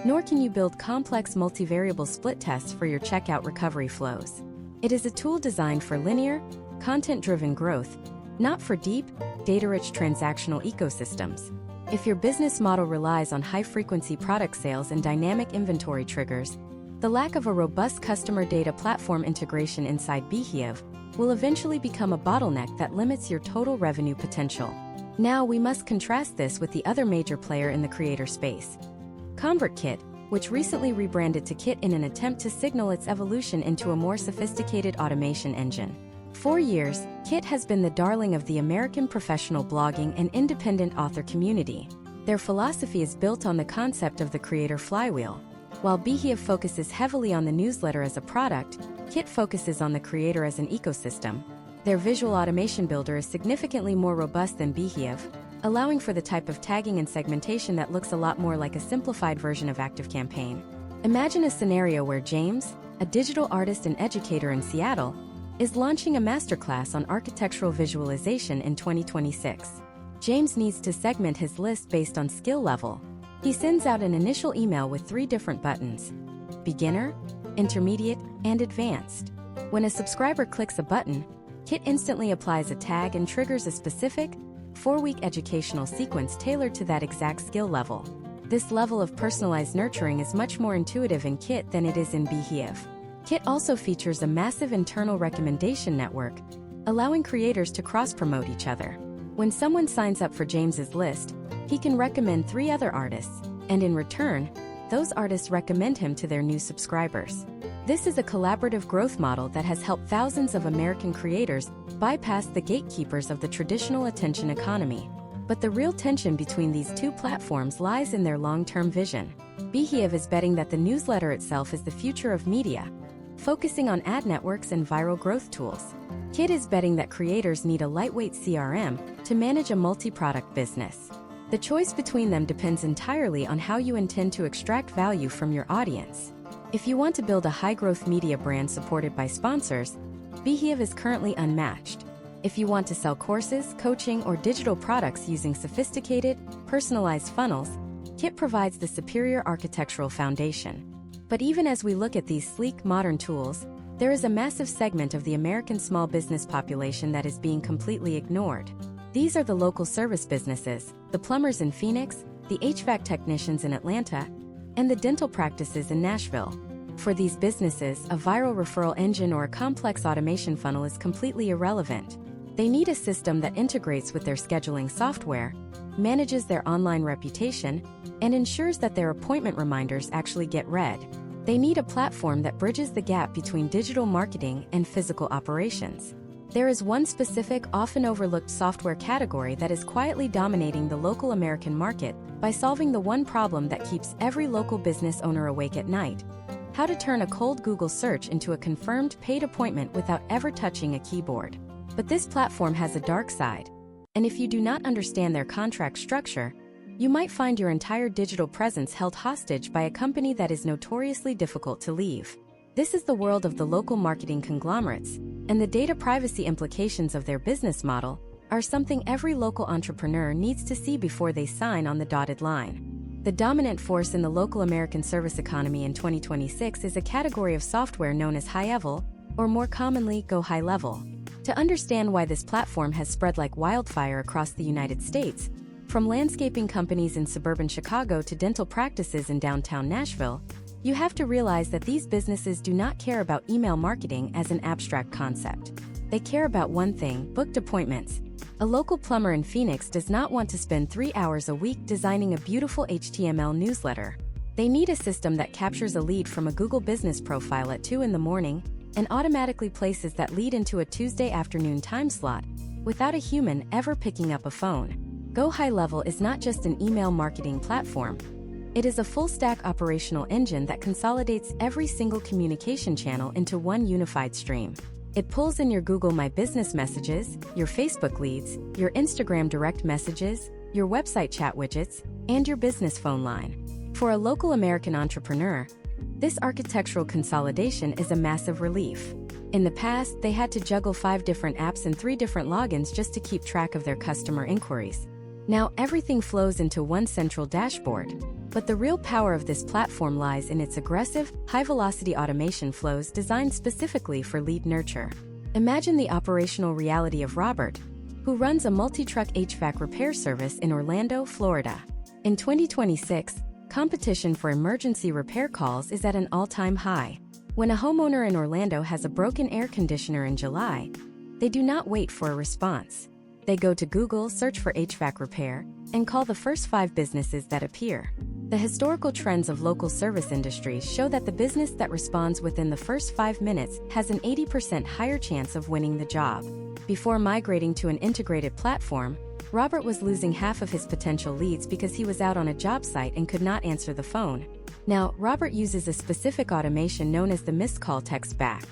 Speaker 1: nor can you build complex multivariable split tests for your checkout recovery flows. It is a tool designed for linear, content-driven growth, not for deep, data-rich transactional ecosystems. If your business model relies on high-frequency product sales and dynamic inventory triggers, the lack of a robust customer data platform integration inside Behave will eventually become a bottleneck that limits your total revenue potential. Now we must contrast this with the other major player in the creator space, ConvertKit, which recently rebranded to Kit in an attempt to signal its evolution into a more sophisticated automation engine. For years, Kit has been the darling of the American professional blogging and independent author community. Their philosophy is built on the concept of the creator flywheel. While Behave focuses heavily on the newsletter as a product, Kit focuses on the creator as an ecosystem. Their visual automation builder is significantly more robust than Behave, allowing for the type of tagging and segmentation that looks a lot more like a simplified version of ActiveCampaign. Imagine a scenario where James, a digital artist and educator in Seattle, is launching a masterclass on architectural visualization in 2026. James needs to segment his list based on skill level. He sends out an initial email with 3 different buttons: beginner, intermediate, and advanced. When a subscriber clicks a button, Kit instantly applies a tag and triggers a specific, 4-week educational sequence tailored to that exact skill level. This level of personalized nurturing is much more intuitive in Kit than it is in Behave. Kit also features a massive internal recommendation network, allowing creators to cross-promote each other. When someone signs up for James's list, he can recommend 3 other artists, and in return, those artists recommend him to their new subscribers. This is a collaborative growth model that has helped thousands of American creators bypass the gatekeepers of the traditional attention economy. But the real tension between these 2 platforms lies in their long-term vision. Behave is betting that the newsletter itself is the future of media, focusing on ad networks and viral growth tools. Kit is betting that creators need a lightweight CRM to manage a multi-product business. The choice between them depends entirely on how you intend to extract value from your audience. If you want to build a high-growth media brand supported by sponsors, Behave is currently unmatched. If you want to sell courses, coaching, or digital products using sophisticated, personalized funnels, Kit provides the superior architectural foundation. But even as we look at these sleek, modern tools, there is a massive segment of the American small business population that is being completely ignored. These are the local service businesses, the plumbers in Phoenix, the HVAC technicians in Atlanta, and the dental practices in Nashville. For these businesses, a viral referral engine or a complex automation funnel is completely irrelevant. They need a system that integrates with their scheduling software, manages their online reputation, and ensures that their appointment reminders actually get read. They need a platform that bridges the gap between digital marketing and physical operations. There is one specific, often overlooked software category that is quietly dominating the local American market by solving the one problem that keeps every local business owner awake at night: how to turn a cold Google search into a confirmed paid appointment without ever touching a keyboard. But this platform has a dark side, and if you do not understand their contract structure, you might find your entire digital presence held hostage by a company that is notoriously difficult to leave. This is the world of the local marketing conglomerates, and the data privacy implications of their business model are something every local entrepreneur needs to see before they sign on the dotted line. The dominant force in the local American service economy in 2026 is a category of software known as high-level, or more commonly, go high-level. To understand why this platform has spread like wildfire across the United States, from landscaping companies in suburban Chicago to dental practices in downtown Nashville, you have to realize that these businesses do not care about email marketing as an abstract concept. They care about one thing: booked appointments. A local plumber in Phoenix does not want to spend 3 hours a week designing a beautiful HTML newsletter. They need a system that captures a lead from a Google business profile at 2 in the morning and automatically places that lead into a Tuesday afternoon time slot without a human ever picking up a phone. Go High Level is not just an email marketing platform. It is a full-stack operational engine that consolidates every single communication channel into one unified stream. It pulls in your Google My Business messages, your Facebook leads, your Instagram direct messages, your website chat widgets, and your business phone line. For a local American entrepreneur, this architectural consolidation is a massive relief. In the past, they had to juggle 5 different apps and 3 different logins just to keep track of their customer inquiries. Now everything flows into one central dashboard. But the real power of this platform lies in its aggressive, high-velocity automation flows designed specifically for lead nurture. Imagine the operational reality of Robert, who runs a multi-truck HVAC repair service in Orlando, Florida. In 2026, competition for emergency repair calls is at an all-time high. When a homeowner in Orlando has a broken air conditioner in July, they do not wait for a response. They go to Google, search for HVAC repair, and call the first 5 businesses that appear. The historical trends of local service industries show that the business that responds within the first 5 minutes has an 80% higher chance of winning the job. Before migrating to an integrated platform, Robert was losing half of his potential leads because he was out on a job site and could not answer the phone. Now, Robert uses a specific automation known as the missed call text back.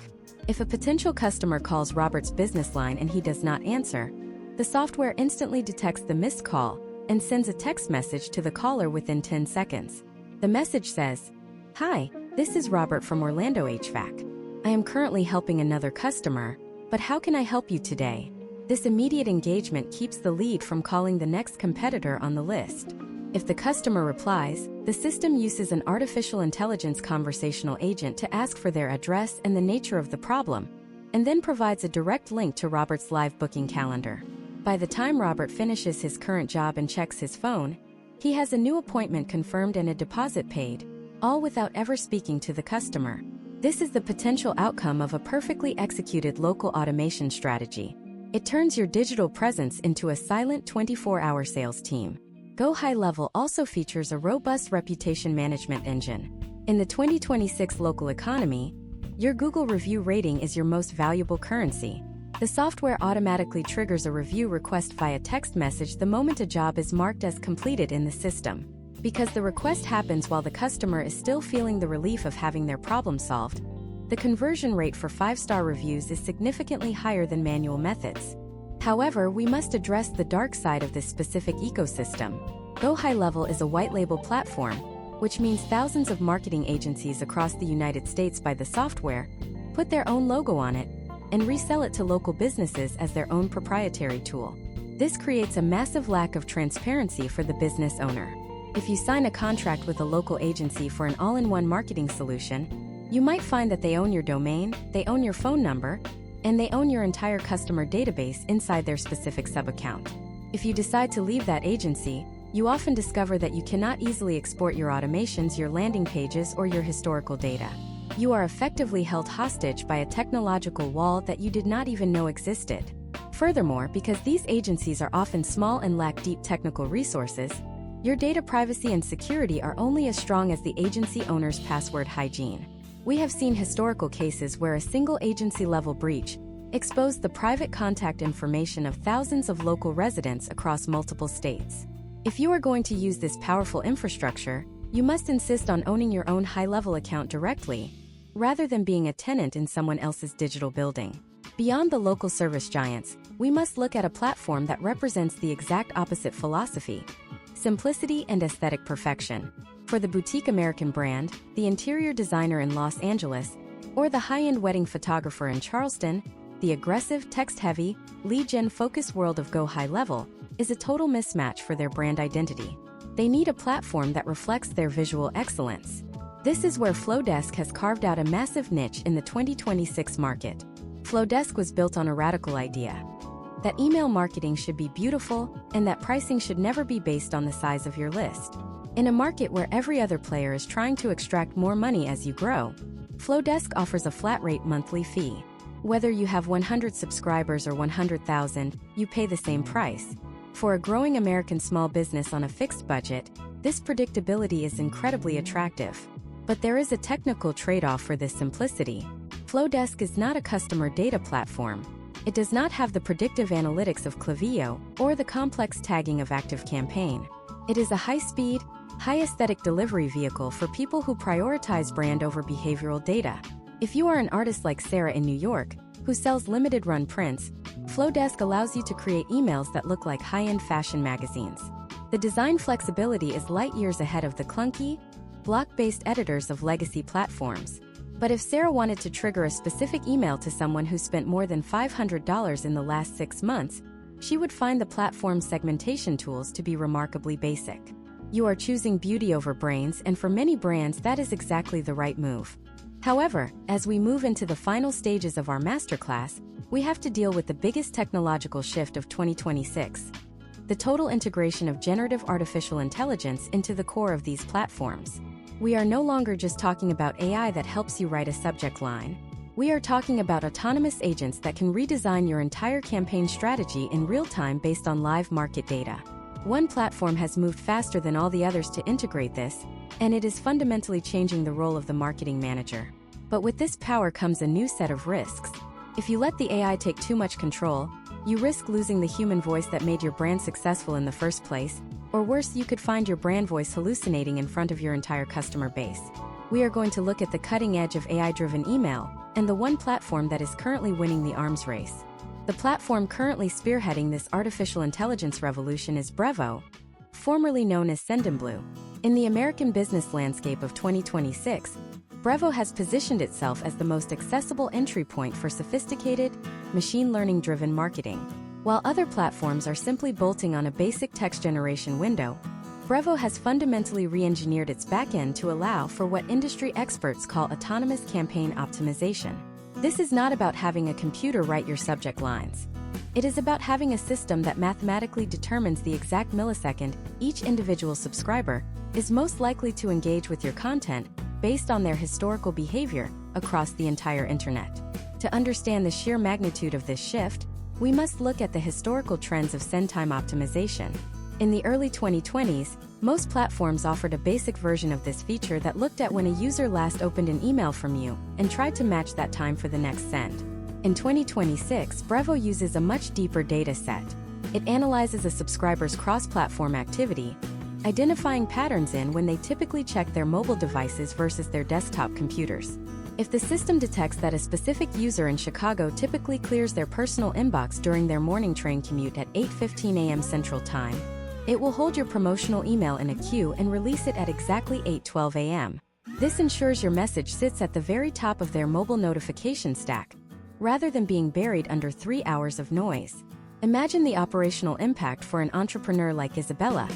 Speaker 1: If a potential customer calls Robert's business line and he does not answer, the software instantly detects the missed call and sends a text message to the caller within 10 seconds. The message says, "Hi, this is Robert from Orlando HVAC. I am currently helping another customer, but how can I help you today?" This immediate engagement keeps the lead from calling the next competitor on the list. If the customer replies, the system uses an artificial intelligence conversational agent to ask for their address and the nature of the problem, and then provides a direct link to Robert's live booking calendar. By the time Robert finishes his current job and checks his phone, he has a new appointment confirmed and a deposit paid, all without ever speaking to the customer. This is the potential outcome of a perfectly executed local automation strategy. It turns your digital presence into a silent 24-hour sales team. Go High Level also features a robust reputation management engine. In the 2026 local economy, your Google review rating is your most valuable currency. The software automatically triggers a review request via text message the moment a job is marked as completed in the system. Because the request happens while the customer is still feeling the relief of having their problem solved, the conversion rate for 5-star reviews is significantly higher than manual methods. However, we must address the dark side of this specific ecosystem. Go High Level is a white-label platform, which means thousands of marketing agencies across the United States buy the software, put their own logo on it, and resell it to local businesses as their own proprietary tool. This creates a massive lack of transparency for the business owner. If you sign a contract with a local agency for an all-in-one marketing solution, you might find that they own your domain, they own your phone number, and they own your entire customer database inside their specific sub-account. If you decide to leave that agency, you often discover that you cannot easily export your automations, your landing pages, or your historical data. You are effectively held hostage by a technological wall that you did not even know existed. Furthermore, because these agencies are often small and lack deep technical resources, your data privacy and security are only as strong as the agency owner's password hygiene. We have seen historical cases where a single agency-level breach exposed the private contact information of thousands of local residents across multiple states. If you are going to use this powerful infrastructure, you must insist on owning your own high-level account directly, rather than being a tenant in someone else's digital building. Beyond the local service giants, we must look at a platform that represents the exact opposite philosophy: simplicity and aesthetic perfection. For the boutique American brand, the interior designer in Los Angeles, or the high-end wedding photographer in Charleston, the aggressive, text-heavy, lead-gen-focused world of Go High Level is a total mismatch for their brand identity. They need a platform that reflects their visual excellence. This is where Flowdesk has carved out a massive niche in the 2026 market. Flowdesk was built on a radical idea: that email marketing should be beautiful and that pricing should never be based on the size of your list. In a market where every other player is trying to extract more money as you grow, Flowdesk offers a flat-rate monthly fee. Whether you have 100 subscribers or 100,000, you pay the same price. For a growing American small business on a fixed budget, this predictability is incredibly attractive. But there is a technical trade-off for this simplicity. Flowdesk is not a customer data platform. It does not have the predictive analytics of Klaviyo or the complex tagging of ActiveCampaign. It is a high-speed, high-aesthetic delivery vehicle for people who prioritize brand over behavioral data. If you are an artist like Sarah in New York, who sells limited-run prints, Flowdesk allows you to create emails that look like high-end fashion magazines. The design flexibility is light years ahead of the clunky, block-based editors of legacy platforms. But if Sarah wanted to trigger a specific email to someone who spent more than $500 in the last 6 months, she would find the platform's segmentation tools to be remarkably basic. You are choosing beauty over brains, and for many brands that is exactly the right move. However, as we move into the final stages of our masterclass, we have to deal with the biggest technological shift of 2026. The total integration of generative artificial intelligence into the core of these platforms. We are no longer just talking about AI that helps you write a subject line. We are talking about autonomous agents that can redesign your entire campaign strategy in real time based on live market data. One platform has moved faster than all the others to integrate this, and it is fundamentally changing the role of the marketing manager. But with this power comes a new set of risks. If you let the AI take too much control, you risk losing the human voice that made your brand successful in the first place, or worse, you could find your brand voice hallucinating in front of your entire customer base. We are going to look at the cutting edge of AI-driven email, and the one platform that is currently winning the arms race. The platform currently spearheading this artificial intelligence revolution is Brevo, formerly known as Sendinblue. In the American business landscape of 2026, Brevo has positioned itself as the most accessible entry point for sophisticated, machine learning-driven marketing. While other platforms are simply bolting on a basic text generation window, Brevo has fundamentally re-engineered its backend to allow for what industry experts call autonomous campaign optimization. This is not about having a computer write your subject lines. It is about having a system that mathematically determines the exact millisecond each individual subscriber is most likely to engage with your content based on their historical behavior across the entire internet. To understand the sheer magnitude of this shift, we must look at the historical trends of send time optimization. In the early 2020s, most platforms offered a basic version of this feature that looked at when a user last opened an email from you and tried to match that time for the next send. In 2026, Brevo uses a much deeper data set. It analyzes a subscriber's cross-platform activity, identifying patterns in when they typically check their mobile devices versus their desktop computers. If the system detects that a specific user in Chicago typically clears their personal inbox during their morning train commute at 8:15 a.m. Central Time, it will hold your promotional email in a queue and release it at exactly 8:12 a.m. This ensures your message sits at the very top of their mobile notification stack, rather than being buried under 3 hours of noise. Imagine the operational impact for an entrepreneur like Isabella,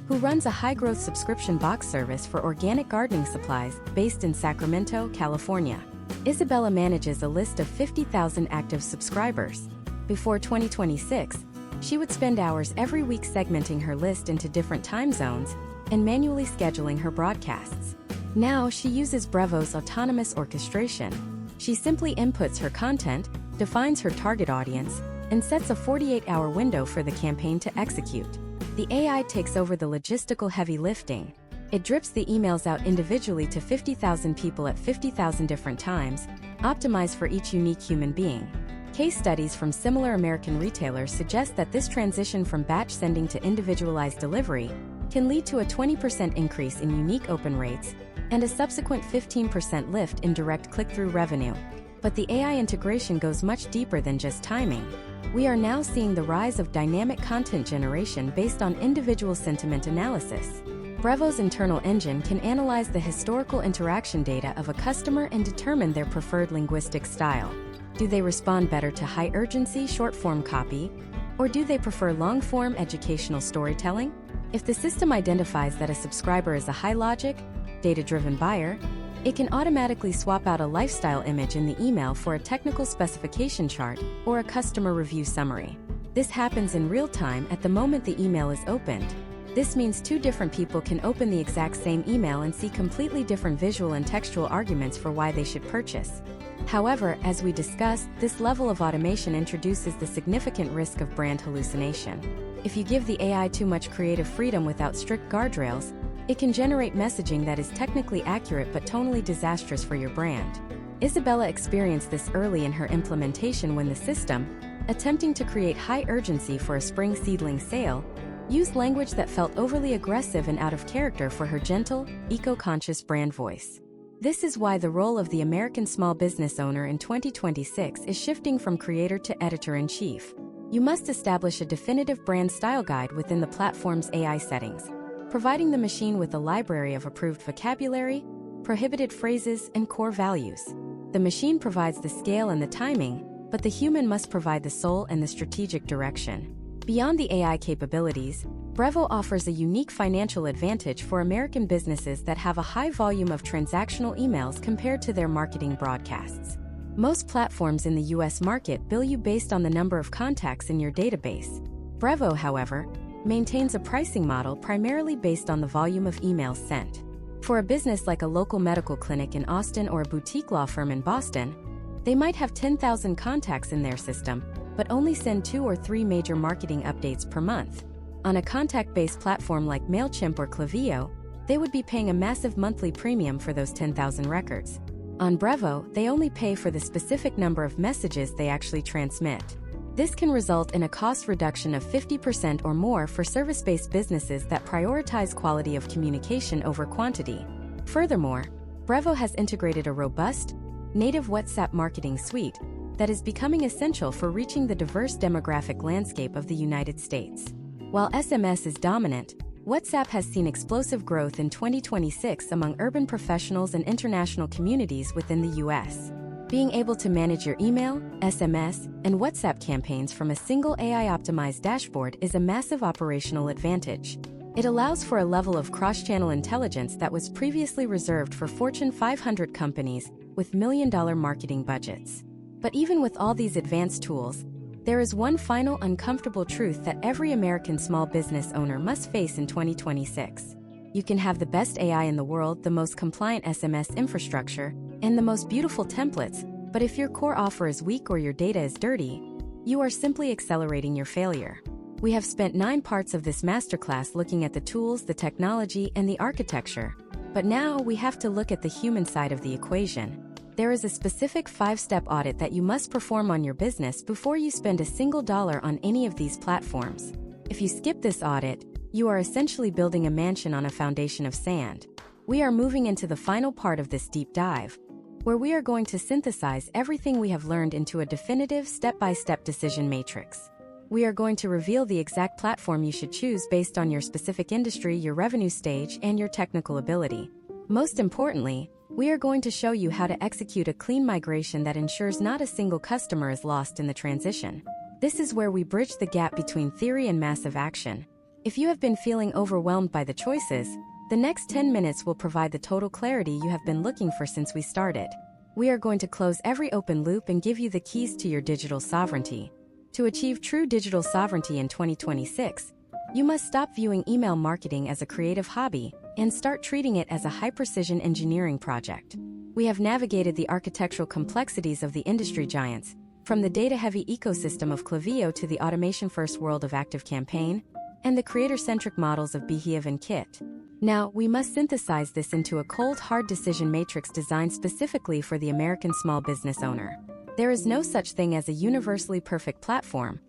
Speaker 1: who runs a high-growth subscription box service for organic gardening supplies based in Sacramento, California. Isabella manages a list of 50,000 active subscribers. Before 2026, she would spend hours every week segmenting her list into different time zones and manually scheduling her broadcasts. Now she uses Brevo's autonomous orchestration. She simply inputs her content, defines her target audience, and sets a 48-hour window for the campaign to execute. The AI takes over the logistical heavy lifting. It drips the emails out individually to 50,000 people at 50,000 different times, optimized for each unique human being. Case studies from similar American retailers suggest that this transition from batch sending to individualized delivery can lead to a 20% increase in unique open rates and a subsequent 15% lift in direct click-through revenue. But the AI integration goes much deeper than just timing. We are now seeing the rise of dynamic content generation based on individual sentiment analysis. Brevo's internal engine can analyze the historical interaction data of a customer and determine their preferred linguistic style. Do they respond better to high-urgency short-form copy, or do they prefer long-form educational storytelling? If the system identifies that a subscriber is a high-logic, data-driven buyer, it can automatically swap out a lifestyle image in the email for a technical specification chart or a customer review summary. This happens in real time at the moment the email is opened. This means two different people can open the exact same email and see completely different visual and textual arguments for why they should purchase. However, as we discussed, this level of automation introduces the significant risk of brand hallucination. If you give the AI too much creative freedom without strict guardrails, it can generate messaging that is technically accurate but tonally disastrous for your brand. Isabella experienced this early in her implementation when the system, attempting to create high urgency for a spring seedling sale, used language that felt overly aggressive and out of character for her gentle, eco-conscious brand voice. This is why the role of the American small business owner in 2026 is shifting from creator to editor-in-chief. You must establish a definitive brand style guide within the platform's AI settings, providing the machine with a library of approved vocabulary, prohibited phrases, and core values. The machine provides the scale and the timing, but the human must provide the soul and the strategic direction. Beyond the AI capabilities, Brevo offers a unique financial advantage for American businesses that have a high volume of transactional emails compared to their marketing broadcasts. Most platforms in the U.S. market bill you based on the number of contacts in your database. Brevo, however, maintains a pricing model primarily based on the volume of emails sent. For a business like a local medical clinic in Austin or a boutique law firm in Boston, they might have 10,000 contacts in their system, but only send 2 or 3 major marketing updates per month. On a contact-based platform like MailChimp or Klaviyo, they would be paying a massive monthly premium for those 10,000 records. On Brevo, they only pay for the specific number of messages they actually transmit. This can result in a cost reduction of 50% or more for service-based businesses that prioritize quality of communication over quantity. Furthermore, Brevo has integrated a robust, native WhatsApp marketing suite that is becoming essential for reaching the diverse demographic landscape of the United States. While SMS is dominant, WhatsApp has seen explosive growth in 2026 among urban professionals and international communities within the U.S. Being able to manage your email, SMS, and WhatsApp campaigns from a single AI-optimized dashboard is a massive operational advantage. It allows for a level of cross-channel intelligence that was previously reserved for Fortune 500 companies with million-dollar marketing budgets. But even with all these advanced tools, there is one final uncomfortable truth that every American small business owner must face in 2026. You can have the best AI in the world, the most compliant SMS infrastructure, and the most beautiful templates, but if your core offer is weak or your data is dirty, you are simply accelerating your failure. We have spent 9 parts of this masterclass looking at the tools, the technology, and the architecture. But now we have to look at the human side of the equation. There is a specific 5-step audit that you must perform on your business before you spend a single dollar on any of these platforms. If you skip this audit, you are essentially building a mansion on a foundation of sand. We are moving into the final part of this deep dive, where we are going to synthesize everything we have learned into a definitive step-by-step decision matrix. We are going to reveal the exact platform you should choose based on your specific industry, your revenue stage, and your technical ability. Most importantly, we are going to show you how to execute a clean migration that ensures not a single customer is lost in the transition. This is where we bridge the gap between theory and massive action. If you have been feeling overwhelmed by the choices, the next 10 minutes will provide the total clarity you have been looking for since we started. We are going to close every open loop and give you the keys to your digital sovereignty. To achieve true digital sovereignty in 2026, you must stop viewing email marketing as a creative hobby and start treating it as a high-precision engineering project. We have navigated the architectural complexities of the industry giants, from the data-heavy ecosystem of Klaviyo to the automation-first world of ActiveCampaign, and the creator-centric models of Behave and Kit. Now, we must synthesize this into a cold, hard decision matrix designed specifically for the American small business owner. There is no such thing as a universally perfect platform.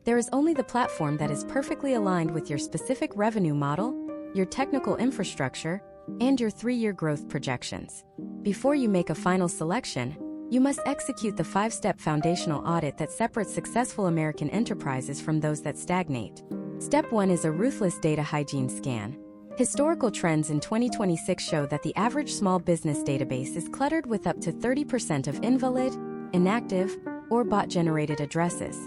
Speaker 1: There is only the platform that is perfectly aligned with your specific revenue model, your technical infrastructure, and your 3-year growth projections. Before you make a final selection, you must execute the 5-step foundational audit that separates successful American enterprises from those that stagnate. Step 1 is a ruthless data hygiene scan. Historical trends in 2026 show that the average small business database is cluttered with up to 30% of invalid, inactive, or bot-generated addresses.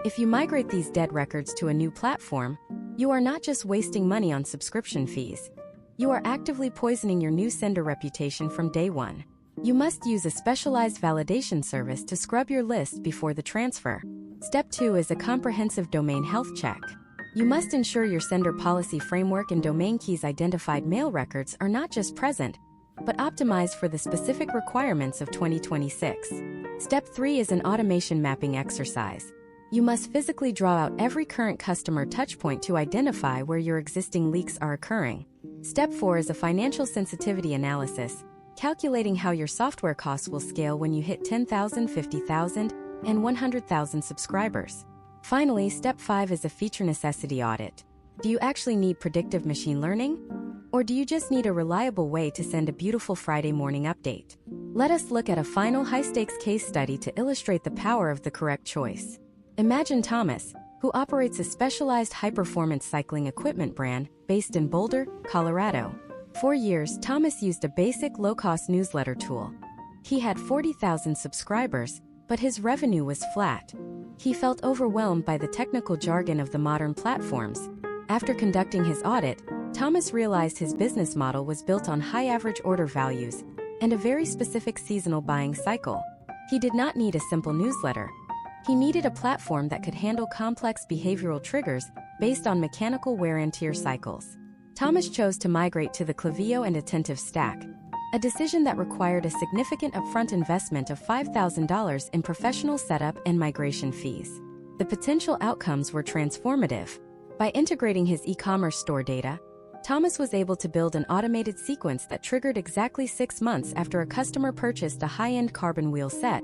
Speaker 1: If you migrate these dead records to a new platform, you are not just wasting money on subscription fees. You are actively poisoning your new sender reputation from day one. You must use a specialized validation service to scrub your list before the transfer. Step 2 is a comprehensive domain health check. You must ensure your sender policy framework and domain keys identified mail records are not just present, but optimized for the specific requirements of 2026. Step 3 is an automation mapping exercise. You must physically draw out every current customer touchpoint to identify where your existing leaks are occurring. Step 4 is a financial sensitivity analysis, calculating how your software costs will scale when you hit 10,000, 50,000, and 100,000 subscribers. Finally, Step 5 is a feature necessity audit. Do you actually need predictive machine learning? Or do you just need a reliable way to send a beautiful Friday morning update? Let us look at a final high-stakes case study to illustrate the power of the correct choice. Imagine Thomas, who operates a specialized high-performance cycling equipment brand based in Boulder, Colorado. For years, Thomas used a basic low-cost newsletter tool. He had 40,000 subscribers, but his revenue was flat. He felt overwhelmed by the technical jargon of the modern platforms, After conducting his audit, Thomas realized his business model was built on high average order values and a very specific seasonal buying cycle. He did not need a simple newsletter. He needed a platform that could handle complex behavioral triggers based on mechanical wear-and-tear cycles. Thomas chose to migrate to the Klaviyo and Attentive stack, a decision that required a significant upfront investment of $5,000 in professional setup and migration fees. The potential outcomes were transformative. By integrating his e-commerce store data, Thomas was able to build an automated sequence that triggered exactly 6 months after a customer purchased a high-end carbon wheel set,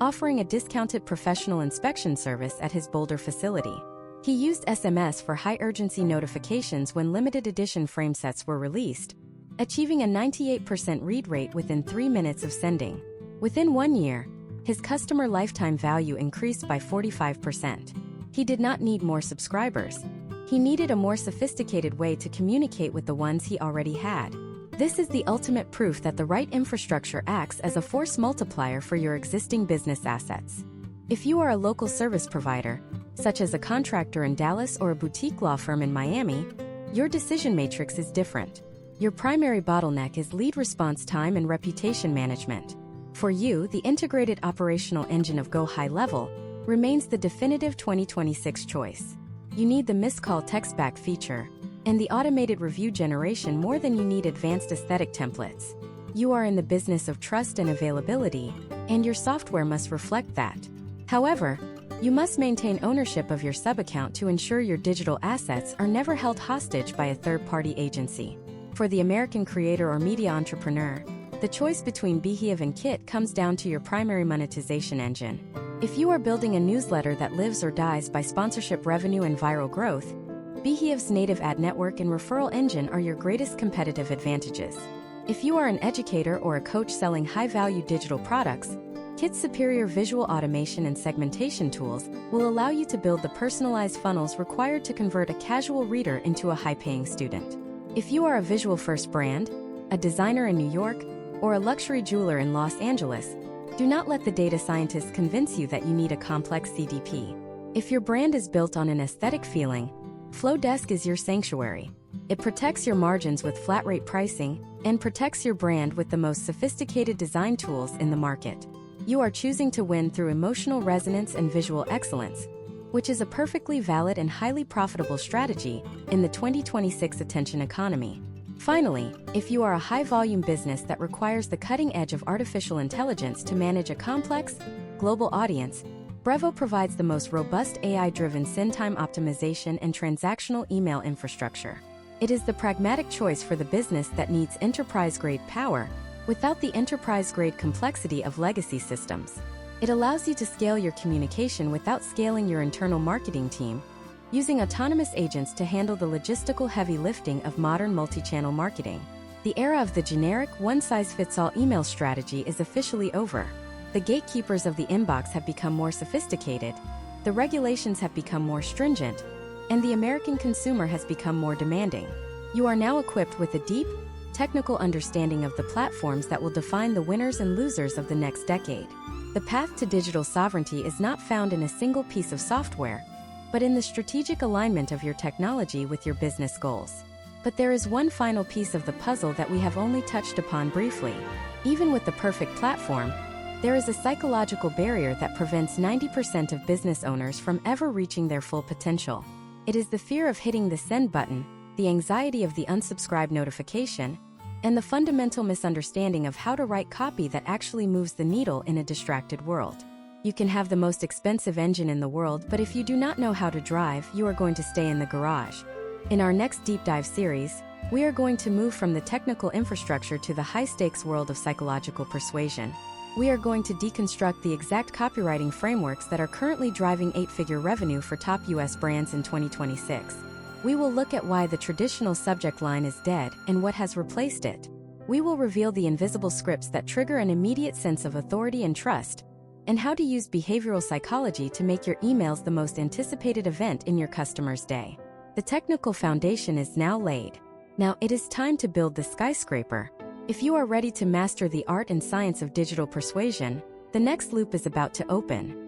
Speaker 1: offering a discounted professional inspection service at his Boulder facility. He used SMS for high-urgency notifications when limited edition frame sets were released, achieving a 98% read rate within 3 minutes of sending. Within 1 year, his customer lifetime value increased by 45%. He did not need more subscribers. He needed a more sophisticated way to communicate with the ones he already had. This is the ultimate proof that the right infrastructure acts as a force multiplier for your existing business assets. If you are a local service provider, such as a contractor in Dallas or a boutique law firm in Miami, your decision matrix is different. Your primary bottleneck is lead response time and reputation management. For you, the integrated operational engine of Go High Level remains the definitive 2026 choice. You need the missed call text back feature and the automated review generation more than you need advanced aesthetic templates. You are in the business of trust and availability, and your software must reflect that. However, you must maintain ownership of your sub-account to ensure your digital assets are never held hostage by a third-party agency. For the American creator or media entrepreneur, the choice between Behave and Kit comes down to your primary monetization engine. If you are building a newsletter that lives or dies by sponsorship revenue and viral growth, Behave's native ad network and referral engine are your greatest competitive advantages. If you are an educator or a coach selling high-value digital products, Kit's superior visual automation and segmentation tools will allow you to build the personalized funnels required to convert a casual reader into a high-paying student. If you are a visual-first brand, a designer in New York, or a luxury jeweler in Los Angeles, do not let the data scientists convince you that you need a complex CDP. If your brand is built on an aesthetic feeling, Flowdesk is your sanctuary. It protects your margins with flat-rate pricing and protects your brand with the most sophisticated design tools in the market. You are choosing to win through emotional resonance and visual excellence, which is a perfectly valid and highly profitable strategy in the 2026 attention economy. Finally, if you are a high-volume business that requires the cutting edge of artificial intelligence to manage a complex, global audience, Brevo provides the most robust AI-driven send-time optimization and transactional email infrastructure. It is the pragmatic choice for the business that needs enterprise-grade power without the enterprise-grade complexity of legacy systems. It allows you to scale your communication without scaling your internal marketing team, using autonomous agents to handle the logistical heavy lifting of modern multi-channel marketing. The era of the generic, one-size-fits-all email strategy is officially over. The gatekeepers of the inbox have become more sophisticated, the regulations have become more stringent, and the American consumer has become more demanding. You are now equipped with a deep, technical understanding of the platforms that will define the winners and losers of the next decade. The path to digital sovereignty is not found in a single piece of software, but in the strategic alignment of your technology with your business goals. But there is one final piece of the puzzle that we have only touched upon briefly. Even with the perfect platform, there is a psychological barrier that prevents 90% of business owners from ever reaching their full potential. It is the fear of hitting the send button, the anxiety of the unsubscribe notification, and the fundamental misunderstanding of how to write copy that actually moves the needle in a distracted world. You can have the most expensive engine in the world, but if you do not know how to drive, you are going to stay in the garage. In our next deep dive series, we are going to move from the technical infrastructure to the high-stakes world of psychological persuasion. We are going to deconstruct the exact copywriting frameworks that are currently driving 8-figure revenue for top US brands in 2026. We will look at why the traditional subject line is dead and what has replaced it. We will reveal the invisible scripts that trigger an immediate sense of authority and trust, and how to use behavioral psychology to make your emails the most anticipated event in your customer's day. The technical foundation is now laid. Now it is time to build the skyscraper. If you are ready to master the art and science of digital persuasion, the next loop is about to open.